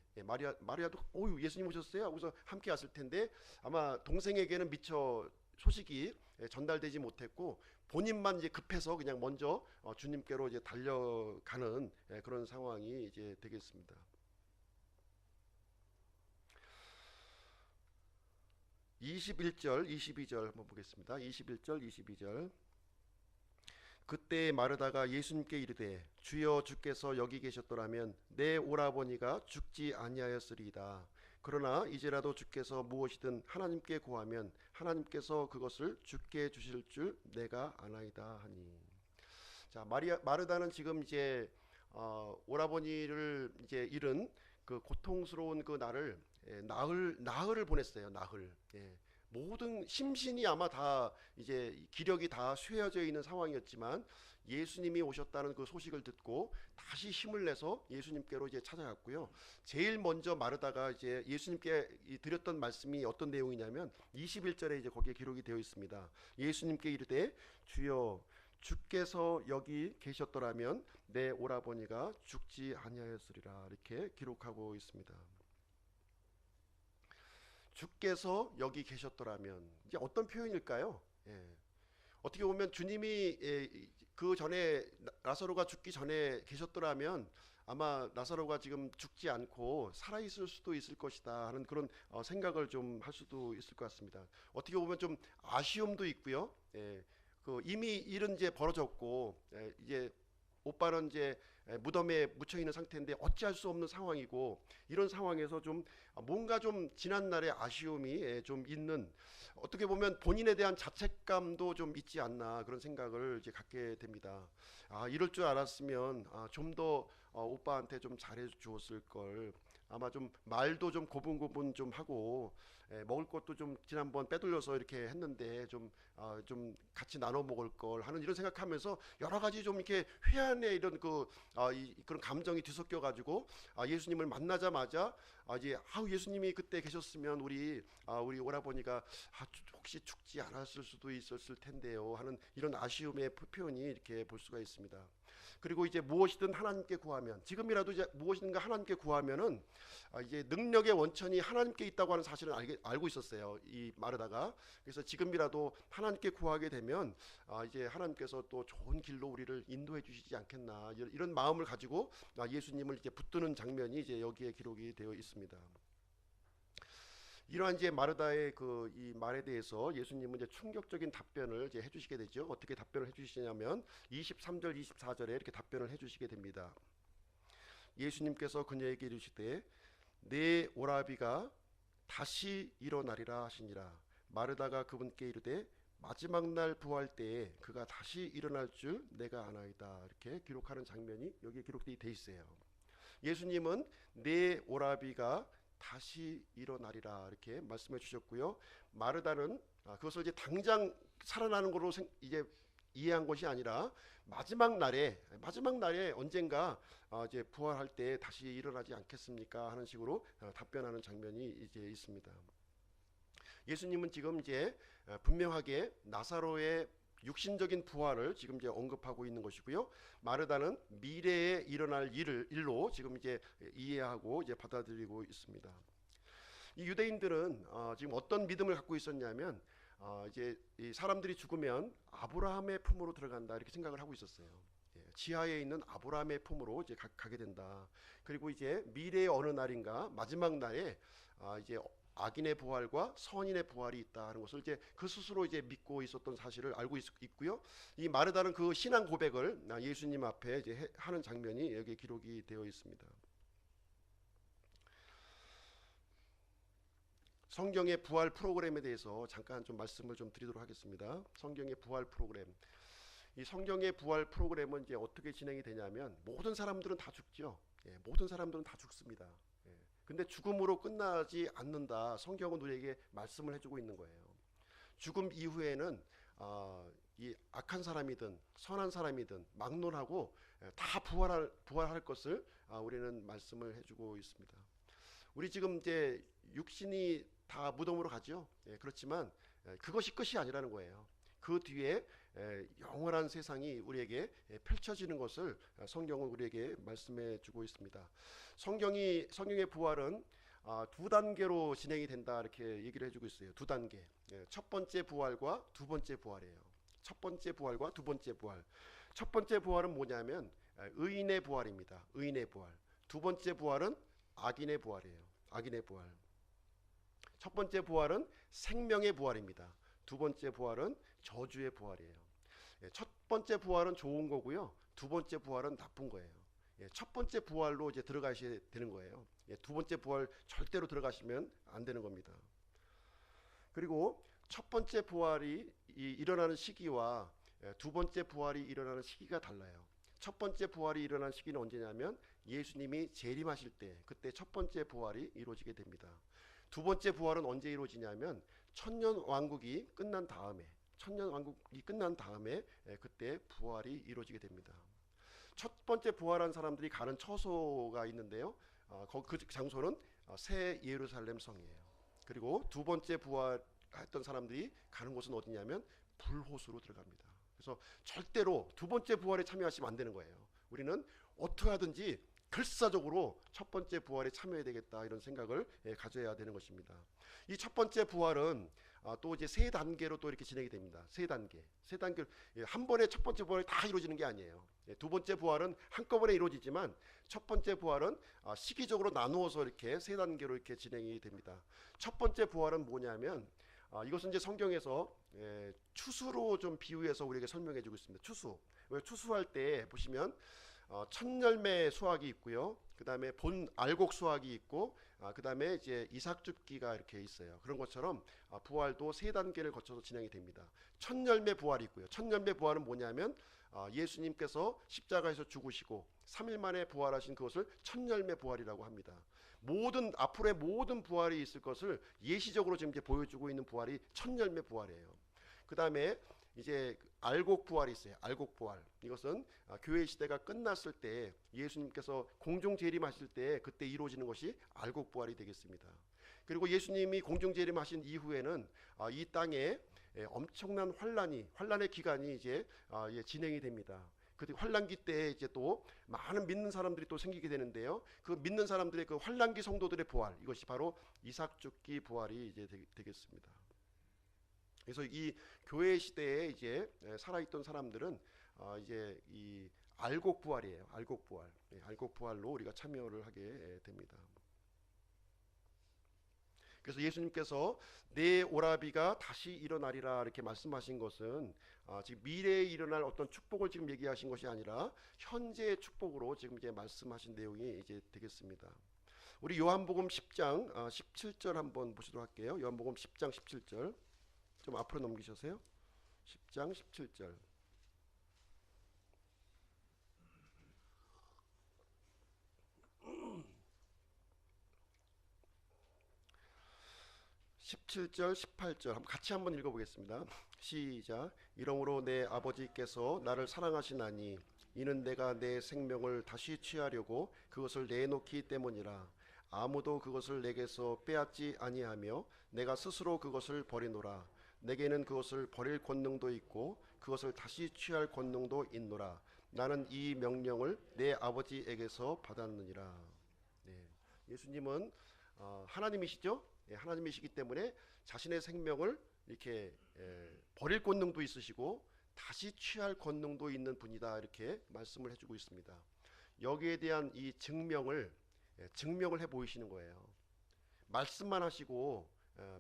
A: 마리아도 예수님 오셨어요? 하고서 함께 갔을 텐데 아마 동생에게는 미처 소식이 전달되지 못했고 본인만 이제 급해서 그냥 먼저 주님께로 이제 달려가는 그런 상황이 이제 되겠습니다. 21절, 22절 한번 보겠습니다. 21절, 22절. 그때 마르다가 예수님께 이르되 주여 주께서 여기 계셨더라면 내 오라버니가 죽지 아니하였으리이다. 그러나 이제라도 주께서 무엇이든 하나님께 구하면 하나님께서 그것을 주께 주실 줄 내가 아나이다 하니. 자, 마르다는 지금 이제 오라버니를 이제 잃은 그 고통스러운 그 날을 나흘을 보냈어요. 나흘. 모든 심신이 아마 다 이제 기력이 다 쇠해져 있는 상황이었지만 예수님이 오셨다는 그 소식을 듣고 다시 힘을 내서 예수님께로 이제 찾아갔고요. 제일 먼저 마르다가 이제 예수님께 드렸던 말씀이 어떤 내용이냐면 21절에 이제 거기에 기록이 되어 있습니다. 예수님께 이르되 주여 주께서 여기 계셨더라면 내 오라버니가 죽지 아니하였으리라, 이렇게 기록하고 있습니다. 주께서 여기 계셨더라면 이제 어떤 표현일까요? 어떻게 보면 주님이 그 전에 나사로가 죽기 전에 계셨더라면 아마 나사로가 지금 죽지 않고 살아 있을 수도 있을 것이다 하는 그런 생각을 좀 할 수도 있을 것 같습니다. 어떻게 보면 좀 아쉬움도 있고요. 그 이미 일은 이제 벌어졌고 이제 오빠는 이제 무덤에 묻혀 있는 상태인데 어찌할 수 없는 상황이고, 이런 상황에서 좀 뭔가 좀 지난 날의 아쉬움이 좀 있는, 어떻게 보면 본인에 대한 자책감도 좀 있지 않나, 그런 생각을 이제 갖게 됩니다. 이럴 줄 알았으면 좀 더 오빠한테 좀 잘해 주었을 걸, 아마 좀 말도 좀 고분고분 좀 하고 먹을 것도 좀 지난번 빼돌려서 이렇게 했는데 좀 같이 나눠 먹을 걸 하는 이런 생각하면서 여러 가지 좀 이렇게 회한의 이런 그런 감정이 뒤섞여 가지고 예수님을 만나자마자 이제 예수님이 그때 계셨으면 우리 오라버니가 혹시 죽지 않았을 수도 있었을 텐데요 하는 이런 아쉬움의 표현이 이렇게 볼 수가 있습니다. 그리고 이제 무엇이든 하나님께 구하면, 지금이라도 이제 무엇인가 하나님께 구하면은 이제 능력의 원천이 하나님께 있다고 하는 사실을 알고 있었어요, 이 마르다가. 그래서 지금이라도 하나님께 구하게 되면 이제 하나님께서 또 좋은 길로 우리를 인도해 주시지 않겠나, 이런 마음을 가지고 예수님을 이제 붙드는 장면이 이제 여기에 기록이 되어 있습니다. 이러한 이제 마르다의 이 말에 대해서 예수님은 이제 충격적인 답변을 이제 해주시게 되죠. 어떻게 답변을 해주시냐면 23절, 24절에 이렇게 답변을 해주시게 됩니다. 예수님께서 그녀에게 이르시되 내 오라비가 다시 일어나리라 하시니라. 마르다가 그분께 이르되 마지막 날 부활 때에 그가 다시 일어날 줄 내가 아나이다, 이렇게 기록하는 장면이 여기에 기록되어 있어요. 예수님은 내 오라비가 다시 일어나리라 이렇게 말씀해 주셨고요. 마르다는 그것을 이제 당장 살아나는 걸로 이제 이해한 것이 아니라 마지막 날에 언젠가 이제 부활할 때 다시 일어나지 않겠습니까 하는 식으로 답변하는 장면이 이제 있습니다. 예수님은 지금 이제 분명하게 나사로의 육신적인 부활을 지금 이제 언급하고 있는 것이고요. 마르다는 미래에 일어날 일로 지금 이제 이해하고 이제 받아들이고 있습니다. 이 유대인들은 지금 어떤 믿음을 갖고 있었냐면 이제 이 사람들이 죽으면 아브라함의 품으로 들어간다 이렇게 생각을 하고 있었어요. 지하에 있는 아브라함의 품으로 이제 가게 된다. 그리고 이제 미래의 어느 날인가 마지막 날에 이제 악인의 부활과 선인의 부활이 있다 하는 것을 이제 그 스스로 이제 믿고 있었던 사실을 알고 있고요. 이 마르다는 그 신앙 고백을 예수님 앞에 이제 하는 장면이 여기 기록이 되어 있습니다. 성경의 부활 프로그램에 대해서 잠깐 좀 말씀을 좀 드리도록 하겠습니다. 성경의 부활 프로그램. 이 성경의 부활 프로그램은 이제 어떻게 진행이 되냐면 모든 사람들은 다 죽죠. 모든 사람들은 다 죽습니다. 근데 죽음으로 끝나지 않는다. 성경은 우리에게 말씀을 해주고 있는 거예요. 죽음 이후에는 이 악한 사람이든 선한 사람이든 막론하고 다 부활할 것을 우리는 말씀을 해주고 있습니다. 우리 지금 이제 육신이 다 무덤으로 가죠. 그렇지만 그것이 끝이 아니라는 거예요. 그 뒤에 영원한 세상이 우리에게 펼쳐지는 것을 성경은 우리에게 말씀해 주고 있습니다. 성경의 부활은 두 단계로 진행이 된다 이렇게 얘기를 해주고 있어요. 두 단계. 첫 번째 부활과 두 번째 부활이에요. 첫 번째 부활과 두 번째 부활. 첫 번째 부활은 뭐냐면 의인의 부활입니다. 의인의 부활. 두 번째 부활은 악인의 부활이에요. 악인의 부활. 첫 번째 부활은 생명의 부활입니다. 두 번째 부활은 저주의 부활이에요. 첫 번째 부활은 좋은 거고요. 두 번째 부활은 나쁜 거예요. 첫 번째 부활로 이제 들어가셔야 되는 거예요. 두 번째 부활 절대로 들어가시면 안 되는 겁니다. 그리고 첫 번째 부활이 일어나는 시기와 두 번째 부활이 일어나는 시기가 달라요. 첫 번째 부활이 일어나는 시기는 언제냐면 예수님이 재림하실 때 그때 첫 번째 부활이 이루어지게 됩니다. 두 번째 부활은 언제 이루어지냐면 천년 왕국이 끝난 다음에 그때 부활이 이루어지게 됩니다. 첫 번째 부활한 사람들이 가는 처소가 있는데요. 그 장소는 새 예루살렘 성이에요. 그리고 두 번째 부활했던 사람들이 가는 곳은 어디냐면 불호수로 들어갑니다. 그래서 절대로 두 번째 부활에 참여하시면 안 되는 거예요. 우리는 어떻게 하든지 결사적으로 첫 번째 부활에 참여해야 되겠다 이런 생각을 가져야 되는 것입니다. 이 첫 번째 부활은 또 이제 세 단계로 또 이렇게 진행이 됩니다. 세 단계 한 번에 첫 번째 부활이 다 이루어지는 게 아니에요. 두 번째 부활은 한꺼번에 이루어지지만 첫 번째 부활은 시기적으로 나누어서 이렇게 세 단계로 이렇게 진행이 됩니다. 첫 번째 부활은 뭐냐면 이것은 이제 성경에서 추수로 좀 비유해서 우리에게 설명해주고 있습니다. 추수할 때 보시면 첫 열매 수확이 있고요. 그 다음에 본 알곡 수확이 있고, 그 다음에 이제 이삭줍기가 이렇게 있어요. 그런 것처럼 부활도 세 단계를 거쳐서 진행이 됩니다. 첫 열매 부활이 있고요. 첫 열매 부활은 뭐냐면 예수님께서 십자가에서 죽으시고 3일 만에 부활하신 그것을 첫 열매 부활이라고 합니다. 앞으로의 모든 부활이 있을 것을 예시적으로 지금 이제 보여주고 있는 부활이 첫 열매 부활이에요. 그 다음에 이제 알곡 부활이 있어요. 알곡 부활. 이것은 교회 시대가 끝났을 때 예수님께서 공중 재림하실 때 그때 이루어지는 것이 알곡 부활이 되겠습니다. 그리고 예수님이 공중 재림하신 이후에는 이 땅에 엄청난 환란의 기간이 이제 진행이 됩니다. 그 환란기 때에 이제 또 많은 믿는 사람들이 또 생기게 되는데요. 그 믿는 사람들의 그 환란기 성도들의 부활, 이것이 바로 이삭줍기 부활이 이제 되겠습니다. 그래서 이 교회 시대에 이제 살아있던 사람들은 이제 이 알곡 부활이에요. 알곡 부활. 알곡 부활로 우리가 참여를 하게 됩니다. 그래서 예수님께서 내 오라비가 다시 일어나리라 이렇게 말씀하신 것은 지금 미래에 일어날 어떤 축복을 지금 얘기하신 것이 아니라 현재의 축복으로 지금 이제 말씀하신 내용이 이제 되겠습니다. 우리 요한복음 10장 17절 한번 보시도록 할게요. 요한복음 10장 17절. 좀 앞으로 넘기셔서요. 10장 17절. 17절 18절 같이 한번 읽어보겠습니다. 시작. 이러므로 내 아버지께서 나를 사랑하시나니 이는 내가 내 생명을 다시 취하려고 그것을 내놓기 때문이라. 아무도 그것을 내게서 빼앗지 아니하며 내가 스스로 그것을 버리노라. 내게는 그것을 버릴 권능도 있고 그것을 다시 취할 권능도 있노라. 나는 이 명령을 내 아버지에게서 받았느니라. 네. 예수님은 하나님이시죠. 예, 하나님이시기 때문에 자신의 생명을 이렇게 버릴 권능도 있으시고 다시 취할 권능도 있는 분이다, 이렇게 말씀을 해주고 있습니다. 여기에 대한 이 증명을 해 보이시는 거예요. 말씀만 하시고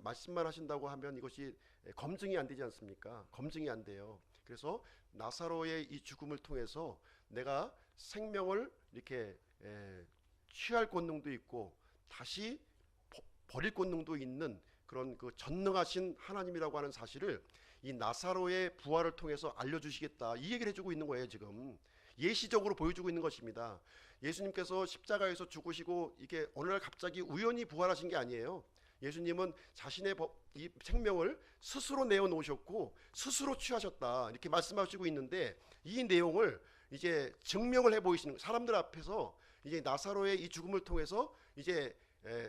A: 말씀만 하신다고 하면 이것이 검증이 안 되지 않습니까? 검증이 안 돼요. 그래서 나사로의 이 죽음을 통해서 내가 생명을 이렇게 취할 권능도 있고 다시 버릴 권능도 있는 그런 그 전능하신 하나님이라고 하는 사실을 이 나사로의 부활을 통해서 알려주시겠다, 이 얘기를 해주고 있는 거예요. 지금 예시적으로 보여주고 있는 것입니다. 예수님께서 십자가에서 죽으시고 이게 어느 날 갑자기 우연히 부활하신 게 아니에요. 예수님은 자신의 이 생명을 스스로 내어놓으셨고 스스로 취하셨다, 이렇게 말씀하시고 있는데 이 내용을 이제 증명을 해 보이시는, 사람들 앞에서 이제 나사로의 이 죽음을 통해서 이제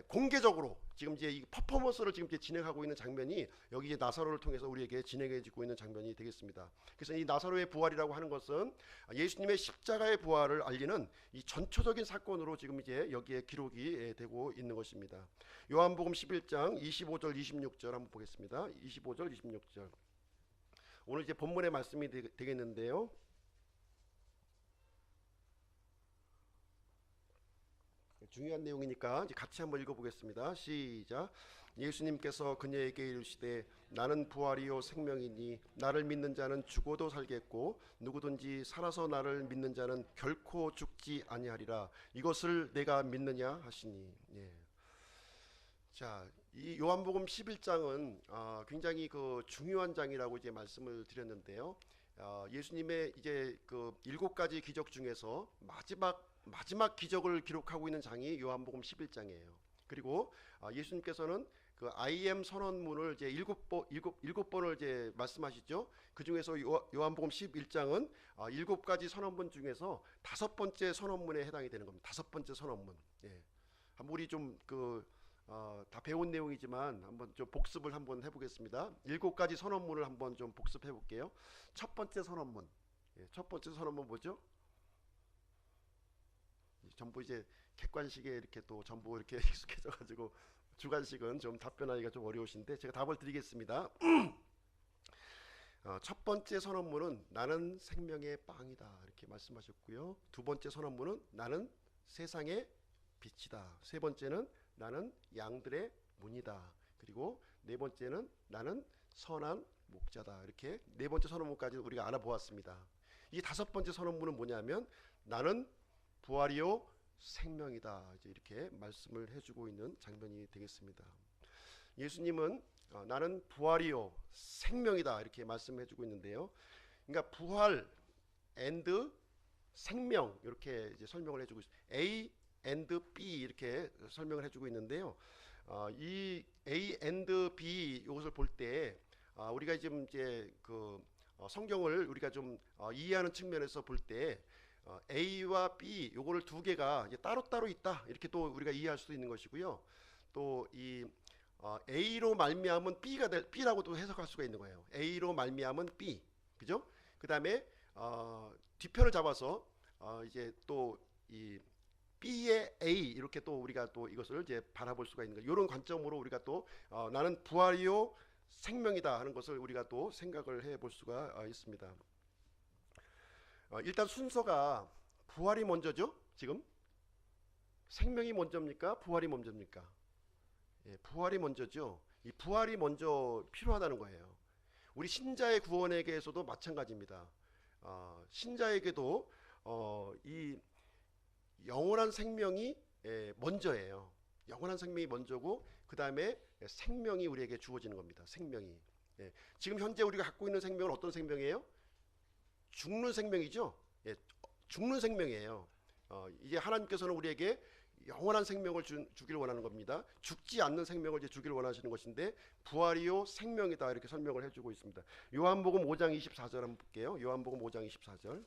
A: 공개적으로 지금 이제 이 퍼포먼스를 지금 이제 진행하고 있는 장면이 여기 이제 나사로를 통해서 우리에게 진행해지고 있는 장면이 되겠습니다. 그래서 이 나사로의 부활이라고 하는 것은 예수님의 십자가의 부활을 알리는 이 전초적인 사건으로 지금 이제 여기에 기록이 되고 있는 것입니다. 요한복음 11장 25절 26절 한번 보겠습니다. 25절 26절. 오늘 이제 본문의 말씀이 되겠는데요. 중요한 내용이니까 이제 같이 한번 읽어보겠습니다. 시작. 예수님께서 그녀에게 이르시되 나는 부활이요 생명이니 나를 믿는 자는 죽어도 살겠고 누구든지 살아서 나를 믿는 자는 결코 죽지 아니하리라. 이것을 내가 믿느냐 하시니. 예. 자, 이 요한복음 11장은 굉장히 그 중요한 장이라고 이제 말씀을 드렸는데요. 예수님의 이제 그 7가지 기적 중에서 마지막 기적을 기록하고 있는 장이 요한복음 11장이에요. 그리고 예수님께서는 그 I am 선언문을 이제 7번을 이제 말씀하시죠. 그 중에서 요한복음 11장은 7가지 선언문 중에서 5번째 선언문에 해당이 되는 겁니다. 5번째 선언문. 예. 우리 좀 다 배운 내용이지만 한번 좀 복습을 한번 해보겠습니다. 7가지 선언문을 한번 좀 복습해 볼게요. 첫 번째 선언문. 예, 첫 번째 선언문 뭐죠? 전부 이제 객관식에 이렇게 또 전부 이렇게 익숙해져 가지고 주관식은 좀 답변하기가 좀 어려우신데 제가 답을 드리겠습니다. 첫 번째 선언문은 나는 생명의 빵이다, 이렇게 말씀하셨고요. 두 번째 선언문은 나는 세상의 빛이다. 세 번째는 나는 양들의 문이다. 그리고 네 번째는 나는 선한 목자다. 이렇게 네 번째 선언문까지 우리가 알아보았습니다. 이 5번째 선언문은 뭐냐면 나는 부활이요 생명이다, 이제 이렇게 말씀을 해주고 있는 장면이 되겠습니다. 예수님은 나는 부활이요 생명이다, 이렇게 말씀해주고 있는데요. 그러니까 부활 and 생명, 이렇게 이제 설명을 해주고 있습니다. A and B 이렇게 설명을 해주고 있는데요. 이 A and B 이것을 볼 때 우리가 지금 이제 그 성경을 우리가 좀 이해하는 측면에서 볼 때 A와 B 요거를 두 개가 이제 따로따로 있다, 이렇게 또 우리가 이해할 수도 있는 것이고요. 또 이 A로 말미암은 B라고도 해석할 수가 있는 거예요. A로 말미암은 B, 그죠? 그 다음에 뒤편을 잡아서 이제 또 이 B의 A, 이렇게 또 우리가 또 이것을 이제 바라볼 수가 있는 거예요. 이런 관점으로 우리가 또 나는 부활이요 생명이다 하는 것을 우리가 또 생각을 해볼 수가 있습니다. 일단 순서가 부활이 먼저죠. 지금 생명이 먼저입니까? 부활이 먼저입니까? 예, 부활이 먼저죠. 이 부활이 먼저 필요하다는 거예요. 우리 신자의 구원에게서도 마찬가지입니다. 신자에게도 이 영원한 생명이 먼저예요. 영원한 생명이 먼저고 그 다음에 생명이 우리에게 주어지는 겁니다. 생명이. 지금 현재 우리가 갖고 있는 생명은 어떤 생명이에요? 죽는 생명이죠. 죽는 생명이에요. 이제 하나님께서는 우리에게 영원한 생명을 주기를 원하는 겁니다. 죽지 않는 생명을 이제 주기를 원하시는 것인데 부활이요 생명이다 이렇게 설명을 해주고 있습니다. 요한복음 5장 24절 한번 볼게요. 요한복음 5장 24절.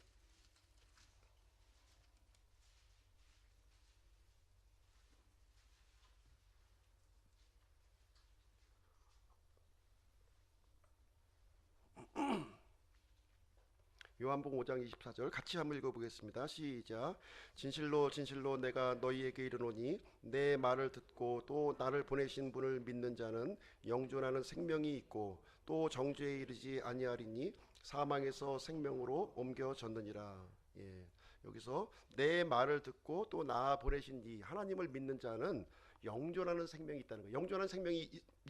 A: 요한복음 5장 24절 같이 한번 읽어보겠습니다. 시작. 진실로 진실로 내가 너희에게 이르노니 내 말을 듣고 또 나를 보내신 분을 믿는 자는 영존하는 생명이 있고 또 정죄에 이르지 아니하리니 사망에서 생명으로 옮겨졌느니라. 예. 여기서 내 말을 듣고 또 나 보내신 이 하나님을 믿는 자는 영존하는 생명이 있다는 거예요.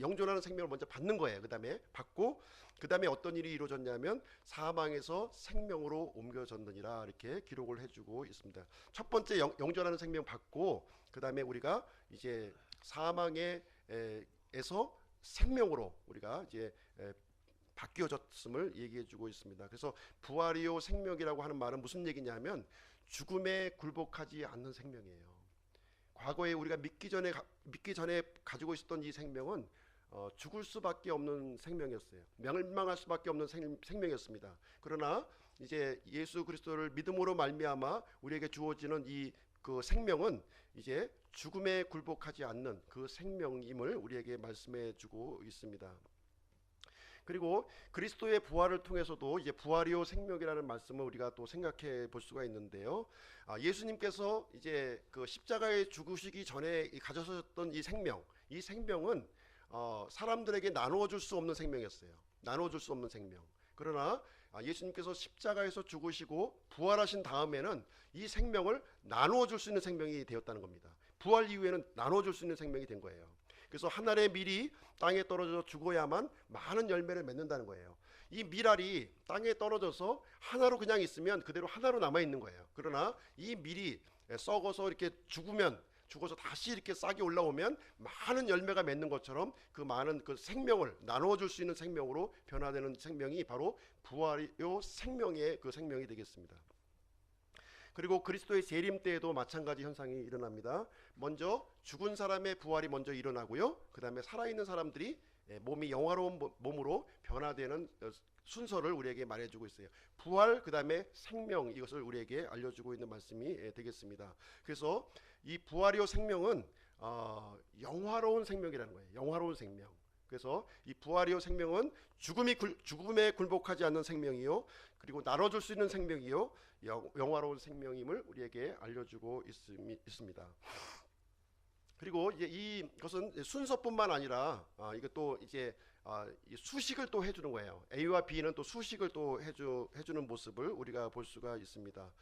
A: 영존하는 생명을 먼저 받는 거예요. 그다음에 받고 그다음에 어떤 일이 이루어졌냐면 사망에서 생명으로 옮겨졌느니라 이렇게 기록을 해주고 있습니다. 첫 번째 영존하는 생명 받고 그다음에 우리가 이제 사망에서 생명으로 우리가 이제 바뀌어졌음을 얘기해주고 있습니다. 그래서 부활이요 생명이라고 하는 말은 무슨 얘기냐면 죽음에 굴복하지 않는 생명이에요. 과거에 우리가 믿기 전에 가지고 있었던 이 생명은 죽을 수밖에 없는 생명이었어요. 멸망할 수밖에 없는 생명이었습니다. 그러나 이제 예수 그리스도를 믿음으로 말미암아 우리에게 주어지는 이 그 생명은 이제 죽음에 굴복하지 않는 그 생명임을 우리에게 말씀해 주고 있습니다. 그리고 그리스도의 부활을 통해서도 이제 부활이요 생명이라는 말씀을 우리가 또 생각해 볼 수가 있는데요. 예수님께서 이제 그 십자가에 죽으시기 전에 가져셨던 이 생명은 사람들에게 나누어 줄 수 없는 생명이었어요. 나누어 줄 수 없는 생명. 그러나 예수님께서 십자가에서 죽으시고 부활하신 다음에는 이 생명을 나누어 줄 수 있는 생명이 되었다는 겁니다. 부활 이후에는 나누어 줄 수 있는 생명이 된 거예요. 그래서 한 알의 밀이 땅에 떨어져 죽어야만 많은 열매를 맺는다는 거예요. 이 밀알이 땅에 떨어져서 하나로 그냥 있으면 그대로 하나로 남아 있는 거예요. 그러나 이 밀이 썩어서 이렇게 죽어서 다시 이렇게 싹이 올라오면 많은 열매가 맺는 것처럼 그 많은 그 생명을 나누어 줄 수 있는 생명으로 변화되는 생명이 바로 부활이요 생명의 그 생명이 되겠습니다. 그리고 그리스도의 재림 때에도 마찬가지 현상이 일어납니다. 먼저 죽은 사람의 부활이 먼저 일어나고요. 그 다음에 살아있는 사람들이 몸이 영화로운 몸으로 변화되는 순서를 우리에게 말해주고 있어요. 부활 그 다음에 생명 이것을 우리에게 알려주고 있는 말씀이 되겠습니다. 그래서 이 부활이요 생명은 영화로운 생명이라는 거예요. 영화로운 생명. 그래서 이 부활이요 생명은 죽음에 굴복하지 않는 생명이요 그리고 나눠줄 수 있는 생명이요 영화로운 생명임을 우리에게 알려주고 있습니다. 그리고 이제 이것은 순서뿐만 아니라 이것도 이제 수식을 또 해주는 거예요. A와 B는 또 수식을 또 해주는 모습을 우리가 볼 수가 있습니다.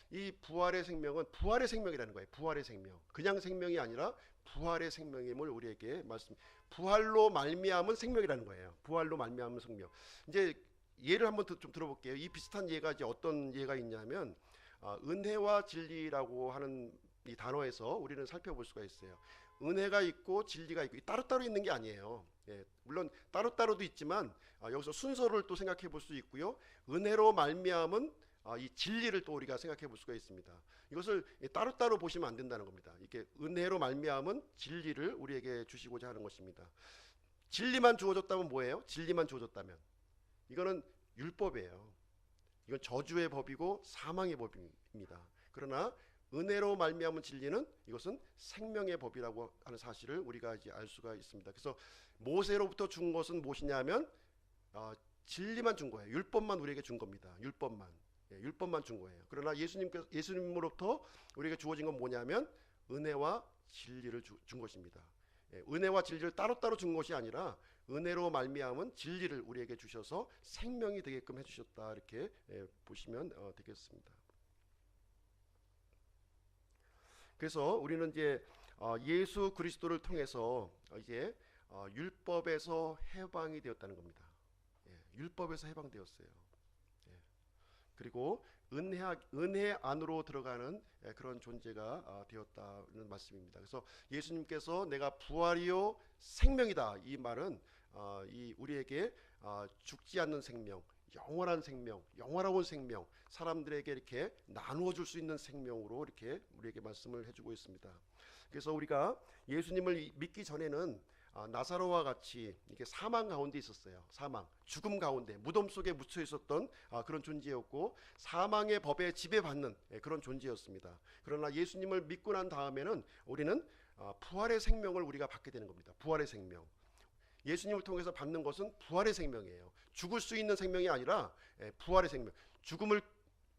A: 이 부활의 생명은 부활의 생명이라는 거예요. 부활의 생명. 그냥 생명이 아니라 부활의 생명임을 우리에게 부활로 말미암은 생명이라는 거예요. 부활로 말미암은 생명. 이제 예를 한번 좀 들어볼게요. 이 비슷한 예가 이제 어떤 예가 있냐면 은혜와 진리라고 하는 이 단어에서 우리는 살펴볼 수가 있어요. 은혜가 있고 진리가 있고 따로따로 있는 게 아니에요. 물론 따로따로도 있지만 여기서 순서를 또 생각해 볼 수 있고요. 은혜로 말미암은 이 진리를 또 우리가 생각해 볼 수가 있습니다. 이것을 따로따로 보시면 안 된다는 겁니다. 이렇게 은혜로 말미암은 진리를 우리에게 주시고자 하는 것입니다. 진리만 주어졌다면 뭐예요? 진리만 주어졌다면 이거는 율법이에요. 이건 저주의 법이고 사망의 법입니다. 그러나 은혜로 말미암은 진리는 이것은 생명의 법이라고 하는 사실을 우리가 이제 알 수가 있습니다. 그래서 모세로부터 준 것은 무엇이냐면 진리만 준 거예요. 율법만 우리에게 준 겁니다. 율법만 준 거예요. 그러나 예수님으로부터 우리에게 주어진 건 뭐냐면 은혜와 진리를 준 것입니다. 은혜와 진리를 따로따로 준 것이 아니라 은혜로 말미암은 진리를 우리에게 주셔서 생명이 되게끔 해주셨다 이렇게 보시면 되겠습니다. 그래서 우리는 이제 예수 그리스도를 통해서 이제 율법에서 해방이 되었다는 겁니다. 율법에서 해방되었어요. 그리고 은혜 안으로 들어가는 그런 존재가 되었다는 말씀입니다. 그래서 예수님께서 내가 부활이요 생명이다 이 말은 우리에게 죽지 않는 생명, 영원한 생명, 영원하운 생명, 사람들에게 이렇게 나누어 줄 수 있는 생명으로 이렇게 우리에게 말씀을 해주고 있습니다. 그래서 우리가 예수님을 믿기 전에는 나사로와 같이 이게 사망 가운데 있었어요. 사망, 죽음 가운데 무덤 속에 묻혀 있었던 그런 존재였고 사망의 법에 지배받는 그런 존재였습니다. 그러나 예수님을 믿고 난 다음에는 우리는 부활의 생명을 우리가 받게 되는 겁니다. 부활의 생명. 예수님을 통해서 받는 것은 부활의 생명이에요. 죽을 수 있는 생명이 아니라 부활의 생명. 죽음을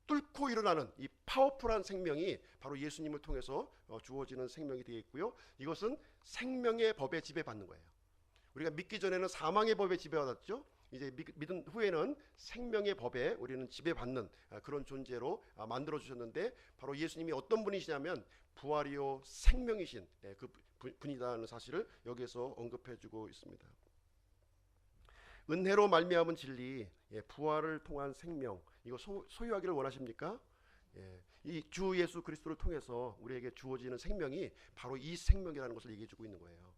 A: 뚫고 일어나는 이 파워풀한 생명이 바로 예수님을 통해서 주어지는 생명이 되겠고요. 이것은 생명의 법에 지배받는 거예요. 우리가 믿기 전에는 사망의 법에 지배받았죠. 이제 믿은 후에는 생명의 법에 우리는 지배받는 그런 존재로 만들어 주셨는데 바로 예수님이 어떤 분이시냐면 부활이요 생명이신 그 분이라는 사실을 여기에서 언급해 주고 있습니다. 은혜로 말미암은 진리, 부활을 통한 생명, 이거 소유하기를 원하십니까? 이 주 예수 그리스도를 통해서 우리에게 주어지는 생명이 바로 이 생명이라는 것을 얘기해 주고 있는 거예요.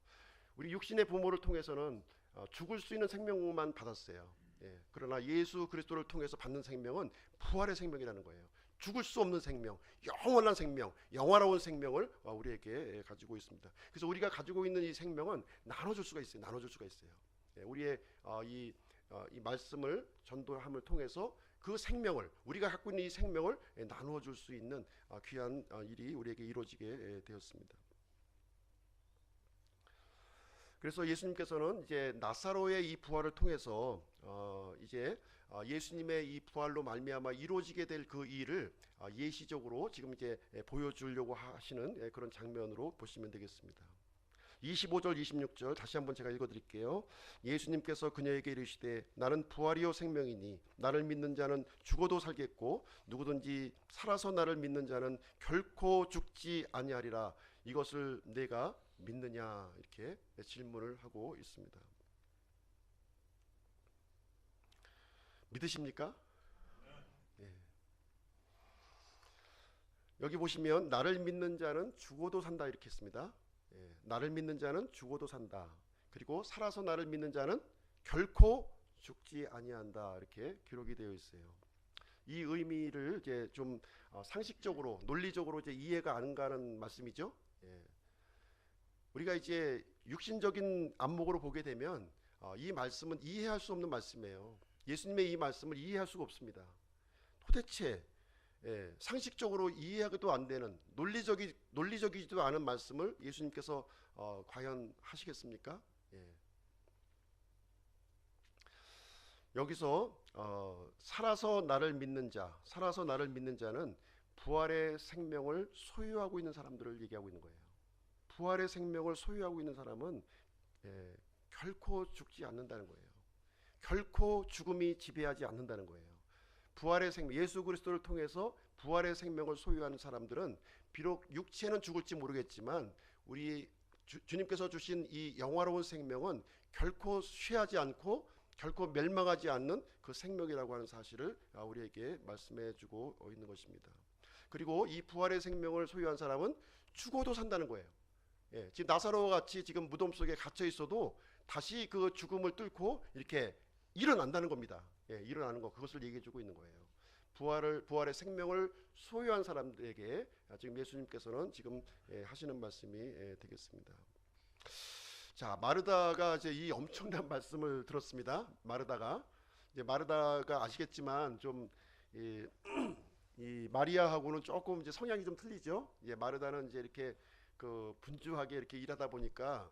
A: 우리 육신의 부모를 통해서는 죽을 수 있는 생명만 받았어요. 그러나 예수 그리스도를 통해서 받는 생명은 부활의 생명이라는 거예요. 죽을 수 없는 생명, 영원한 생명, 영화로운 생명을 우리에게 가지고 있습니다. 그래서 우리가 가지고 있는 이 생명은 나눠줄 수가 있어요. 나눠줄 수가 있어요. 우리의 이 말씀을 전도함을 통해서 그 생명을 우리가 갖고 있는 이 생명을 나누어 줄 수 있는 귀한 일이 우리에게 이루어지게 되었습니다. 그래서 예수님께서는 이제 나사로의 이 부활을 통해서 이제 예수님의 이 부활로 말미암아 이루어지게 될 그 일을 예시적으로 지금 이제 보여주려고 하시는 그런 장면으로 보시면 되겠습니다. 25절 26절 다시 한번 제가 읽어드릴게요. 예수님께서 그녀에게 이르시되 나는 부활이요 생명이니 나를 믿는 자는 죽어도 살겠고 누구든지 살아서 나를 믿는 자는 결코 죽지 아니하리라. 이것을 내가 믿느냐 이렇게 질문을 하고 있습니다. 믿으십니까? 예. 여기 보시면 나를 믿는 자는 죽어도 산다 이렇게 했습니다. 나를 믿는 자는 죽어도 산다. 그리고 살아서 나를 믿는 자는 결코 죽지 아니한다 이렇게 기록이 되어 있어요. 이 의미를 이제 좀 상식적으로 논리적으로 이제 이해가 안 가는 말씀이죠. 우리가 이제 육신적인 안목으로 보게 되면 이 말씀은 이해할 수 없는 말씀이에요. 예수님의 이 말씀을 이해할 수가 없습니다. 도대체 상식적으로 이해하기도 안 되는 논리적이지도 않은 말씀을 예수님께서 과연 하시겠습니까? 여기서 살아서 나를 믿는 자는 부활의 생명을 소유하고 있는 사람들을 얘기하고 있는 거예요. 부활의 생명을 소유하고 있는 사람은 결코 죽지 않는다는 거예요. 결코 죽음이 지배하지 않는다는 거예요. 부활의 생명, 예수 그리스도를 통해서 부활의 생명을 소유하는 사람들은 비록 육체는 죽을지 모르겠지만 우리 주님께서 주신 이 영화로운 생명은 결코 쇠하지 않고 결코 멸망하지 않는 그 생명이라고 하는 사실을 우리에게 말씀해 주고 있는 것입니다. 그리고 이 부활의 생명을 소유한 사람은 죽어도 산다는 거예요. 지금 나사로와 같이 지금 무덤 속에 갇혀 있어도 다시 그 죽음을 뚫고 이렇게 일어난다는 겁니다. 일어나는 거, 그것을 얘기해 주고 있는 거예요. 부활의 생명을 소유한 사람들에게 지금 예수님께서는 지금 하시는 말씀이 되겠습니다. 자, 마르다가 이제 이 엄청난 말씀을 들었습니다. 마르다가 아시겠지만 좀 이 마리아하고는 조금 이제 성향이 좀 틀리죠. 마르다는 이제 이렇게 그 분주하게 이렇게 일하다 보니까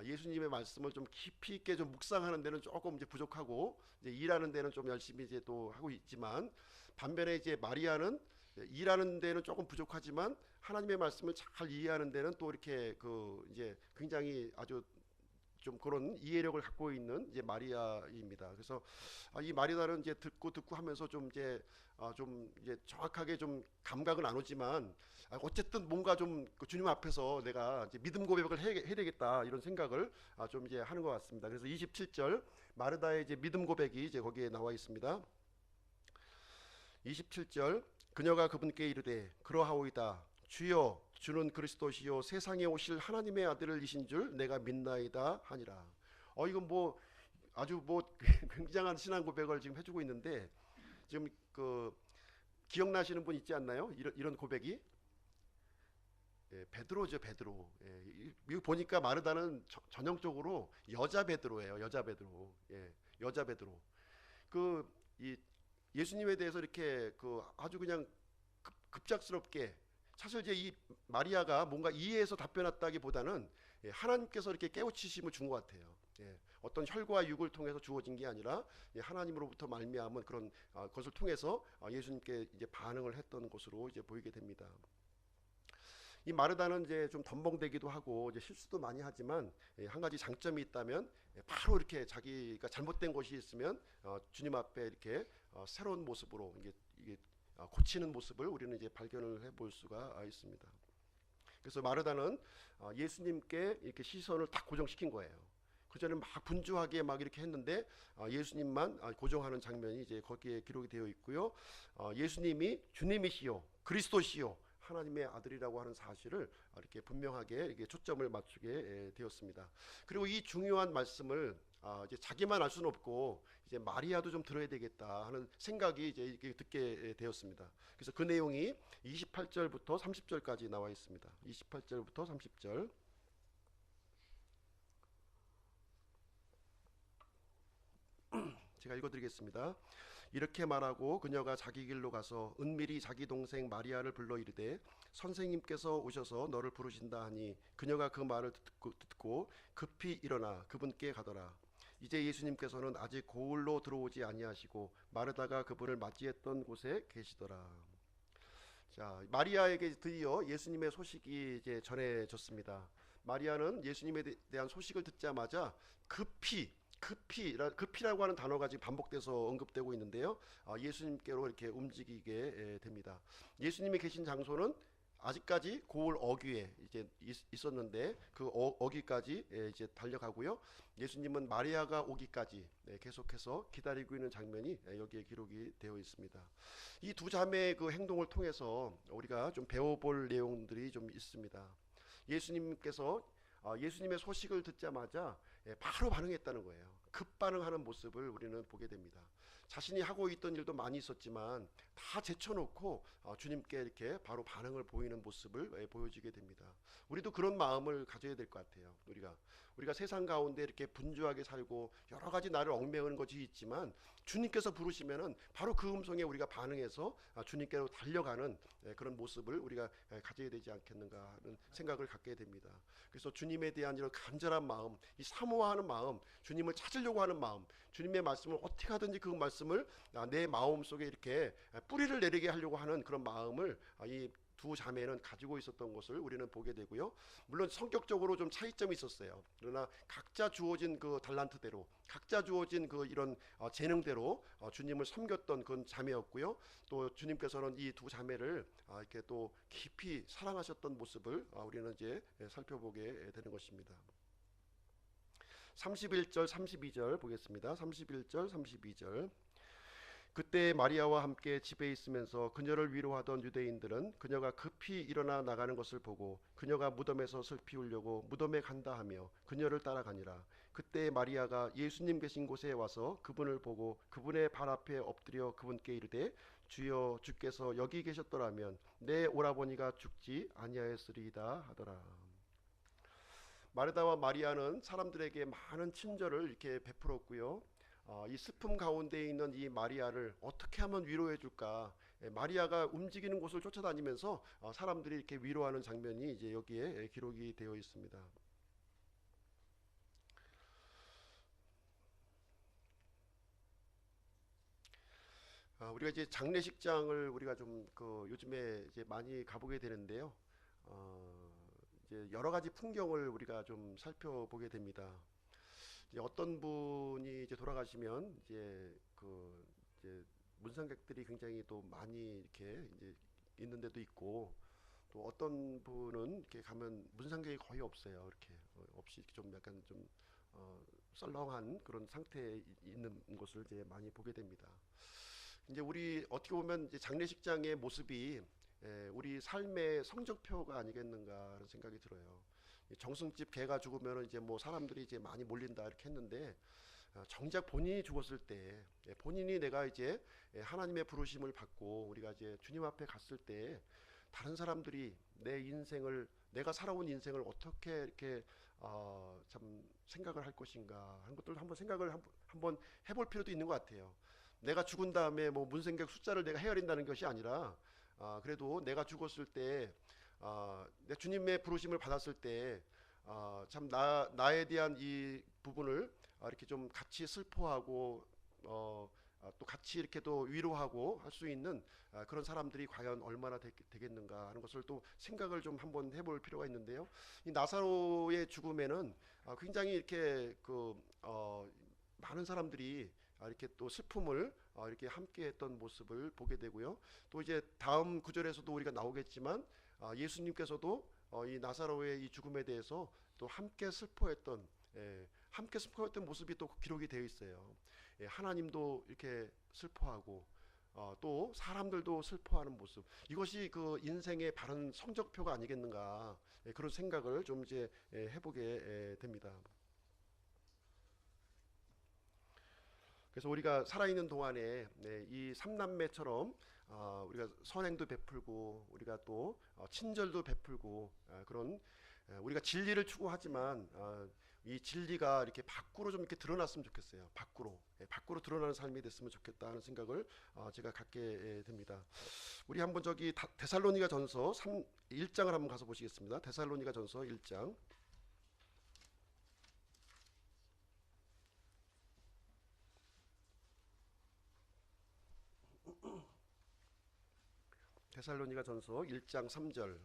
A: 예수님의 말씀을 좀 깊이 있게 좀 묵상하는 데는 조금 이제 부족하고 이제 일하는 데는 좀 열심히 이제 또 하고 있지만 반면에 이제 마리아는 일하는 데는 조금 부족하지만 하나님의 말씀을 잘 이해하는 데는 또 이렇게 그 이제 굉장히 아주 좀 그런 이해력을 갖고 있는 이제 마리아입니다. 그래서 이 마리아는 이제 듣고 하면서 좀 이제 정확하게 좀 감각은 안 오지만 어쨌든 뭔가 좀 주님 앞에서 내가 이제 믿음 고백을 해야 되겠다 이런 생각을 좀 이제 하는 것 같습니다. 그래서 27절 마르다의 이제 믿음 고백이 이제 거기에 나와 있습니다. 27절 그녀가 그분께 이르되 그러하오이다 주여 주는 그리스도시요 세상에 오실 하나님의 아들이신 줄 내가 믿나이다 하니라. 이건 뭐 아주 뭐 굉장한 신앙 고백을 지금 해주고 있는데 지금 그 기억나시는 분 있지 않나요? 이런 고백이 베드로죠, 베드로. 여기 보니까 마르다는 전형적으로 여자 베드로예요, 여자 베드로. 여자 베드로. 이 예수님에 대해서 이렇게 아주 그냥 급작스럽게, 사실 이제 이 마리아가 뭔가 이해해서 답변했다기보다는 하나님께서 이렇게 깨우치심을 준 것 같아요. 어떤 혈과 육을 통해서 주어진 게 아니라 하나님으로부터 말미암은 그런 것을 통해서 예수님께 이제 반응을 했던 것으로 이제 보이게 됩니다. 이 마르다는 이제 좀 덤벙대기도 하고 이제 실수도 많이 하지만 한 가지 장점이 있다면 바로 이렇게 자기가 잘못된 것이 있으면 주님 앞에 이렇게 새로운 모습으로 이게 고치는 모습을 우리는 이제 발견을 해볼 수가 있습니다. 그래서 마르다는 예수님께 이렇게 시선을 딱 고정시킨 거예요. 그 전에 막 분주하게 막 이렇게 했는데 예수님만 고정하는 장면이 이제 거기에 기록이 되어 있고요. 예수님이 주님이시요 그리스도시요 하나님의 아들이라고 하는 사실을 이렇게 분명하게 이렇게 초점을 맞추게 되었습니다. 그리고 이 중요한 말씀을 이제 자기만 알 수는 없고 이제 마리아도 좀 들어야 되겠다 하는 생각이 이제 이렇게 듣게 되었습니다. 그래서 그 내용이 28절부터 30절까지 나와 있습니다. 28절부터 30절. 제가 읽어드리겠습니다. 이렇게 말하고 그녀가 자기 길로 가서 은밀히 자기 동생 마리아를 불러 이르되 선생님께서 오셔서 너를 부르신다 하니 그녀가 그 말을 듣고 급히 일어나 그분께 가더라. 이제 예수님께서는 아직 고을로 들어오지 아니하시고 마르다가 그분을 맞이했던 곳에 계시더라. 자, 마리아에게 드디어 예수님의 소식이 이제 전해졌습니다. 마리아는 예수님에 대한 소식을 듣자마자 급히라고 하는 단어가 지금 반복돼서 언급되고 있는데요. 예수님께로 이렇게 움직이게 됩니다. 예수님이 계신 장소는 아직까지 고을 어귀에 이제 있었는데 그 어귀까지 이제 달려가고요. 예수님은 마리아가 오기까지 계속해서 기다리고 있는 장면이 여기에 기록이 되어 있습니다. 이 두 자매의 그 행동을 통해서 우리가 좀 배워볼 내용들이 좀 있습니다. 예수님께서 예수님의 소식을 듣자마자 바로 반응했다는 거예요. 급반응하는 모습을 우리는 보게 됩니다. 자신이 하고 있던 일도 많이 있었지만 다 제쳐놓고 주님께 이렇게 바로 반응을 보이는 모습을 보여지게 됩니다. 우리도 그런 마음을 가져야 될 것 같아요. 우리가 세상 가운데 이렇게 분주하게 살고 여러 가지 나를 얽매이는 것이 있지만 주님께서 부르시면은 바로 그 음성에 우리가 반응해서 주님께로 달려가는 그런 모습을 우리가 가져야 되지 않겠는가 하는 생각을 갖게 됩니다. 그래서 주님에 대한 이런 간절한 마음, 이 사모하는 마음, 주님을 찾으려고 하는 마음, 주님의 말씀을 어떻게 하든지 그 말씀을 내 마음 속에 이렇게 뿌리를 내리게 하려고 하는 그런 마음을 이 두 자매는 가지고 있었던 것을 우리는 보게 되고요. 물론 성격적으로 좀 차이점이 있었어요. 그러나 각자 주어진 그 달란트대로, 각자 주어진 그 이런 재능대로 주님을 섬겼던 그런 자매였고요. 또 주님께서는 이 두 자매를 이렇게 또 깊이 사랑하셨던 모습을 우리는 이제 살펴보게 되는 것입니다. 31절, 32절 보겠습니다. 31절, 32절. 그때 마리아와 함께 집에 있으면서 그녀를 위로하던 유대인들은 그녀가 급히 일어나 나가는 것을 보고 그녀가 무덤에서 슬피 울려고 무덤에 간다 하며 그녀를 따라가니라. 그때 마리아가 예수님 계신 곳에 와서 그분을 보고 그분의 발 앞에 엎드려 그분께 이르되 주여 주께서 여기 계셨더라면 내 오라버니가 죽지 아니하였으리이다 하더라. 마르다와 마리아는 사람들에게 많은 친절을 이렇게 베풀었고요. 이 슬픔 가운데 있는 이 마리아를 어떻게 하면 위로해 줄까? 마리아가 움직이는 곳을 쫓아다니면서 사람들이 이렇게 위로하는 장면이 이제 여기에 기록이 되어 있습니다. 우리가 이제 장례식장을 우리가 좀 요즘에 이제 많이 가보게 되는데요. 이제 여러 가지 풍경을 우리가 좀 살펴보게 됩니다. 이제 어떤 분이 이제 돌아가시면 이제 문상객들이 굉장히 또 많이 이렇게 이제 있는 데도 있고 또 어떤 분은 이렇게 가면 문상객이 거의 없어요. 이렇게 없이 좀 약간 좀 썰렁한 그런 상태에 있는 것을 이제 많이 보게 됩니다. 이제 우리 어떻게 보면 이제 장례식장의 모습이 우리 삶의 성적표가 아니겠는가 하는 생각이 들어요. 정승집 개가 죽으면 이제 뭐 사람들이 이제 많이 몰린다 이렇게 했는데 정작 본인이 죽었을 때 본인이 내가 이제 하나님의 부르심을 받고 우리가 이제 주님 앞에 갔을 때 다른 사람들이 내 인생을 내가 살아온 인생을 어떻게 이렇게 참 생각을 할 것인가 하는 것들 한번 생각을 한번 해볼 필요도 있는 것 같아요. 내가 죽은 다음에 뭐 문생객 숫자를 내가 헤아린다는 것이 아니라 그래도 내가 죽었을 때 내 주님의 부르심을 받았을 때 참 나에 대한 이 부분을 이렇게 좀 같이 슬퍼하고 또 같이 이렇게 또 위로하고 할 수 있는 그런 사람들이 과연 얼마나 되겠는가 하는 것을 또 생각을 좀 한번 해볼 필요가 있는데요. 이 나사로의 죽음에는 굉장히 이렇게 많은 사람들이 이렇게 또 슬픔을 이렇게 함께했던 모습을 보게 되고요. 또 이제 다음 구절에서도 우리가 나오겠지만 예수님께서도 이 나사로의 이 죽음에 대해서 또 함께 슬퍼했던 모습이 또 기록이 되어 있어요. 하나님도 이렇게 슬퍼하고 또 사람들도 슬퍼하는 모습, 이것이 그 인생의 바른 성적표가 아니겠는가, 그런 생각을 좀 이제 해보게 됩니다. 그래서 우리가 살아있는 동안에 이 삼남매처럼 우리가 선행도 베풀고 우리가 또 친절도 베풀고 그런 우리가 진리를 추구하지만 이 진리가 이렇게 밖으로 좀 이렇게 드러났으면 좋겠어요. 밖으로 드러나는 삶이 됐으면 좋겠다는 생각을 제가 갖게 됩니다. 우리 한번 저기 데살로니가 전서 1장을 한번 가서 보시겠습니다. 데살로니가 전서 1장. 데살로니가 전서 1장 3절.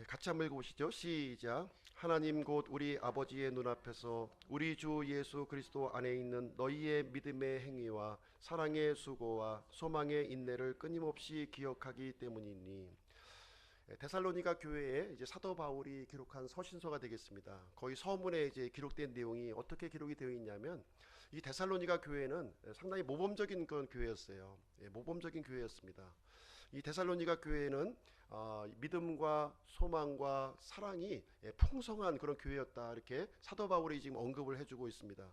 A: 같이 한번 읽어보시죠. 시작. 하나님 곧 우리 아버지의 눈앞에서 우리 주 예수 그리스도 안에 있는 너희의 믿음의 행위와 사랑의 수고와 소망의 인내를 끊임없이 기억하기 때문이니. 데살로니가 교회에 이제 사도 바울이 기록한 서신서가 되겠습니다. 거의 서문에 이제 기록된 내용이 어떻게 기록이 되어 있냐면, 이 데살로니가 교회는 상당히 모범적인 그런 교회였어요. 모범적인 교회였습니다. 이 데살로니가 교회는 믿음과 소망과 사랑이 풍성한 그런 교회였다, 이렇게 사도 바울이 지금 언급을 해주고 있습니다.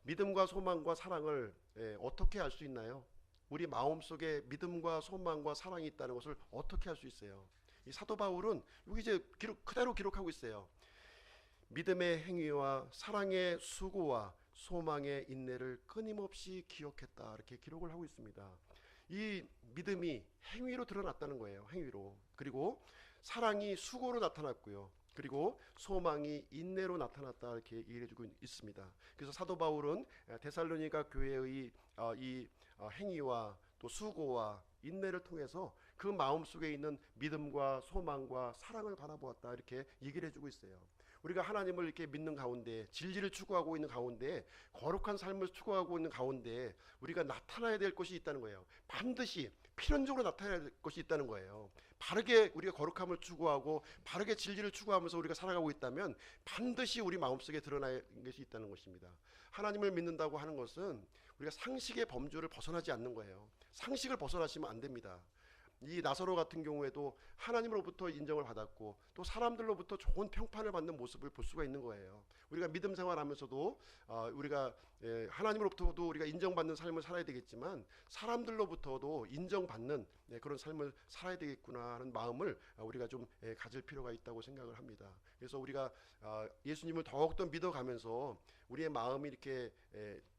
A: 믿음과 소망과 사랑을 어떻게 알 수 있나요? 우리 마음속에 믿음과 소망과 사랑이 있다는 것을 어떻게 알 수 있어요? 이 사도 바울은 여기 이제 그대로 기록하고 있어요. 믿음의 행위와 사랑의 수고와 소망의 인내를 끊임없이 기억했다, 이렇게 기록을 하고 있습니다. 이 믿음이 행위로 드러났다는 거예요. 행위로. 그리고 사랑이 수고로 나타났고요. 그리고 소망이 인내로 나타났다, 이렇게 얘기해 주고 있습니다. 그래서 사도 바울은 데살로니가 교회의 이 행위와 또 수고와 인내를 통해서 그 마음속에 있는 믿음과 소망과 사랑을 바라보았다, 이렇게 얘기를 해주고 있어요. 우리가 하나님을 이렇게 믿는 가운데, 진리를 추구하고 있는 가운데, 거룩한 삶을 추구하고 있는 가운데 우리가 나타나야 될 것이 있다는 거예요. 반드시 필연적으로 나타나야 될 것이 있다는 거예요. 바르게 우리가 거룩함을 추구하고 바르게 진리를 추구하면서 우리가 살아가고 있다면 반드시 우리 마음속에 드러나는 것이 있다는 것입니다. 하나님을 믿는다고 하는 것은 우리가 상식의 범주를 벗어나지 않는 거예요. 상식을 벗어나시면 안 됩니다. 이 나사로 같은 경우에도 하나님으로부터 인정을 받았고 또 사람들로부터 좋은 평판을 받는 모습을 볼 수가 있는 거예요. 우리가 믿음 생활하면서도 우리가 하나님으로부터도 우리가 인정받는 삶을 살아야 되겠지만 사람들로부터도 인정받는 그런 삶을 살아야 되겠구나 하는 마음을 우리가 좀 가질 필요가 있다고 생각을 합니다. 그래서 우리가 예수님을 더욱더 믿어가면서 우리의 마음이 이렇게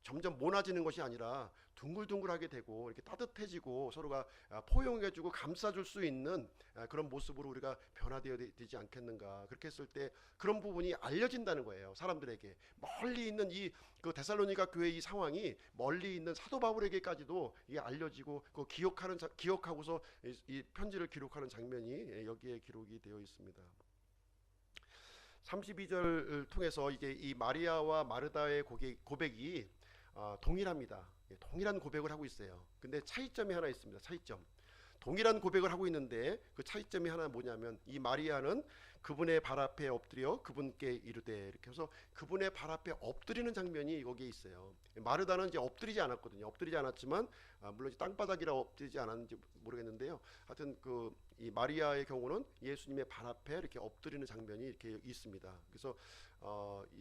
A: 점점 모나지는 것이 아니라 둥글둥글하게 되고 이렇게 따뜻해지고 서로가 포용해주고 감싸줄 수 있는 그런 모습으로 우리가 변화되어야 되지 않겠는가. 그렇게 했을 때 그런 부분이 알려진다는 거예요. 사람들에게 멀리 있는 그 데살로니가 교회의 이 상황이 멀리 있는 사도 바울에게까지도 이게 알려지고 그 기억하고서 이 편지를 기록하는 장면이 여기에 기록이 되어 있습니다. 32절을 통해서 이제 이 마리아와 마르다의 고백이 동일합니다. 동일한 고백을 하고 있어요. 근데 차이점이 하나 있습니다. 차이점. 동일한 고백을 하고 있는데 그 차이점이 하나 뭐냐면, 이 마리아는 그분의 발 앞에 엎드려 그분께 이르되, 이렇게 해서 그분의 발 앞에 엎드리는 장면이 거기에 있어요. 마르다는 이제 엎드리지 않았거든요. 엎드리지 않았지만 물론 땅바닥이라 엎드리지 않았는지 모르겠는데요. 하여튼 이 마리아의 경우는 예수님의 발 앞에 이렇게 엎드리는 장면이 이렇게 있습니다. 그래서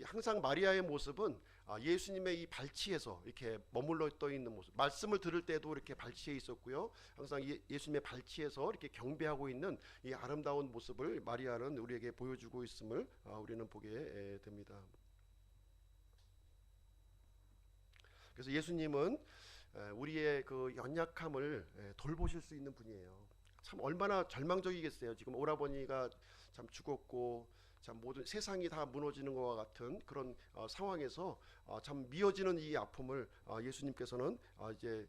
A: 항상 마리아의 모습은 예수님의 이 발치에서 이렇게 머물러 떠 있는 모습, 말씀을 들을 때도 이렇게 발치에 있었고요. 항상 예수님의 발치에서 이렇게 경배하고 있는 이 아름다운 모습을 마리아는 우리에게 보여주고 있음을 우리는 보게 됩니다. 그래서 예수님은 우리의 그 연약함을 돌보실 수 있는 분이에요. 참 얼마나 절망적이겠어요. 지금 오라버니가 참 죽었고 참 모든 세상이 다 무너지는 것과 같은 그런 상황에서 참 미어지는 이 아픔을 예수님께서는 이제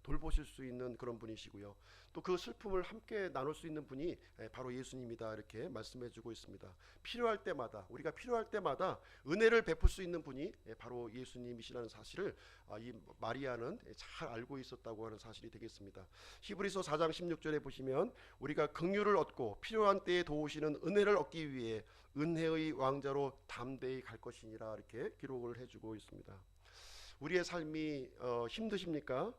A: 돌보실 수 있는 그런 분이시고요. 또 그 슬픔을 함께 나눌 수 있는 분이 바로 예수님이다, 이렇게 말씀해주고 있습니다. 필요할 때마다, 우리가 필요할 때마다 은혜를 베풀 수 있는 분이 바로 예수님이시라는 사실을 이 마리아는 잘 알고 있었다고 하는 사실이 되겠습니다. 히브리서 4장 16절에 보시면 우리가 긍휼을 얻고 필요한 때에 도우시는 은혜를 얻기 위해 은혜의 왕자로 담대히 갈 것이니라, 이렇게 기록을 해주고 있습니다. 우리의 삶이 힘드십니까?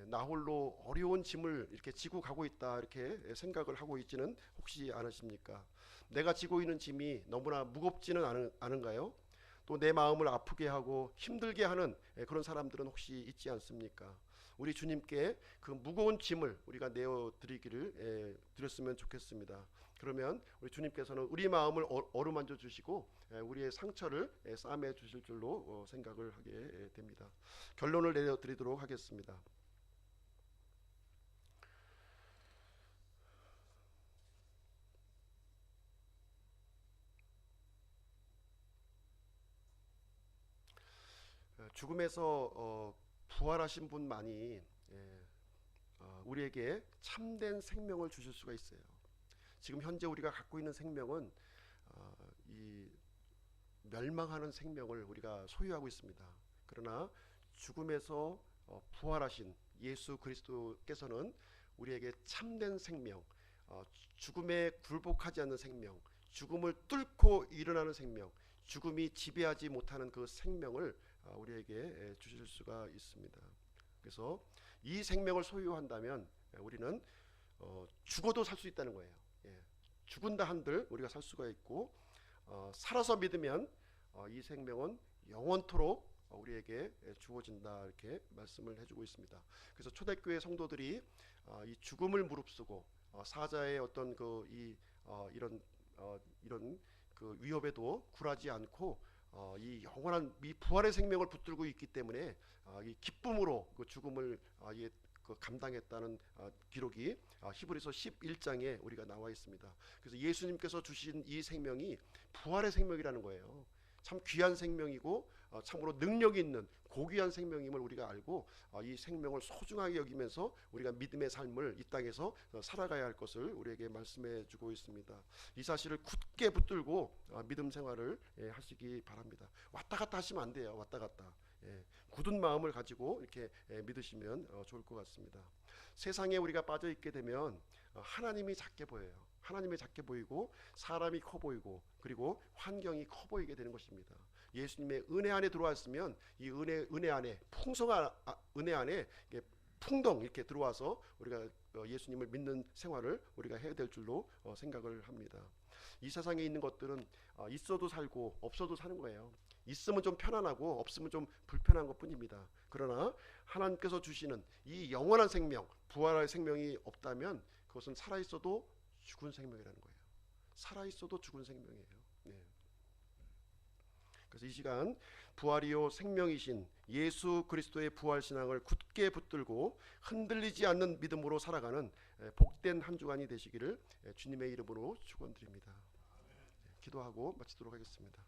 A: 나 홀로 어려운 짐을 이렇게 지고 가고 있다, 이렇게 생각을 하고 있지는 혹시 않으십니까? 내가 지고 있는 짐이 너무나 무겁지는 않은가요? 또 내 마음을 아프게 하고 힘들게 하는 그런 사람들은 혹시 있지 않습니까? 우리 주님께 그 무거운 짐을 우리가 내어 드렸으면 좋겠습니다. 그러면 우리 주님께서는 우리 마음을 어루만져 주시고 우리의 상처를 싸매 주실 줄로 생각을 하게 됩니다. 결론을 내려 드리도록 하겠습니다. 죽음에서 부활하신 분만이 우리에게 참된 생명을 주실 수가 있어요. 지금 현재 우리가 갖고 있는 생명은 이 멸망하는 생명을 우리가 소유하고 있습니다. 그러나 죽음에서 부활하신 예수 그리스도께서는 우리에게 참된 생명, 죽음에 굴복하지 않는 생명, 죽음을 뚫고 일어나는 생명, 죽음이 지배하지 못하는 그 생명을 우리에게 주실 수가 있습니다. 그래서 이 생명을 소유한다면 우리는 죽어도 살 수 있다는 거예요. 죽은다 한들 우리가 살 수가 있고, 살아서 믿으면 이 생명은 영원토록 우리에게 주어진다, 이렇게 말씀을 해주고 있습니다. 그래서 초대교회 성도들이 이 죽음을 무릅쓰고 사자의 어떤 이런 그 위협에도 굴하지 않고 이 영원한 이 부활의 생명을 붙들고 있기 때문에 이 기쁨으로 그 죽음을 감당했다는 기록이 히브리서 11장에 우리가 나와 있습니다. 그래서 예수님께서 주신 이 생명이 부활의 생명이라는 거예요. 참 귀한 생명이고 참으로 능력이 있는 고귀한 생명임을 우리가 알고 이 생명을 소중하게 여기면서 우리가 믿음의 삶을 이 땅에서 살아가야 할 것을 우리에게 말씀해 주고 있습니다. 이 사실을 굳게 붙들고 믿음 생활을 하시기 바랍니다. 왔다 갔다 하시면 안 돼요. 왔다 갔다. 굳은 마음을 가지고 이렇게 믿으시면 좋을 것 같습니다. 세상에 우리가 빠져 있게 되면 하나님이 작게 보여요. 하나님이 작게 보이고 사람이 커 보이고 그리고 환경이 커 보이게 되는 것입니다. 예수님의 은혜 안에 들어왔으면 이 은혜 안에 풍성한 은혜 안에 풍덩 이렇게 들어와서 우리가 예수님을 믿는 생활을 우리가 해야 될 줄로 생각을 합니다. 이 세상에 있는 것들은 있어도 살고 없어도 사는 거예요. 있으면 좀 편안하고 없으면 좀 불편한 것뿐입니다. 그러나 하나님께서 주시는 이 영원한 생명, 부활의 생명이 없다면 그것은 살아있어도 죽은 생명이라는 거예요. 살아있어도 죽은 생명이에요. 그래서 이 시간 부활이요 생명이신 예수 그리스도의 부활 신앙을 굳게 붙들고 흔들리지 않는 믿음으로 살아가는 복된 한 주간이 되시기를 주님의 이름으로 축원드립니다. 기도하고 마치도록 하겠습니다.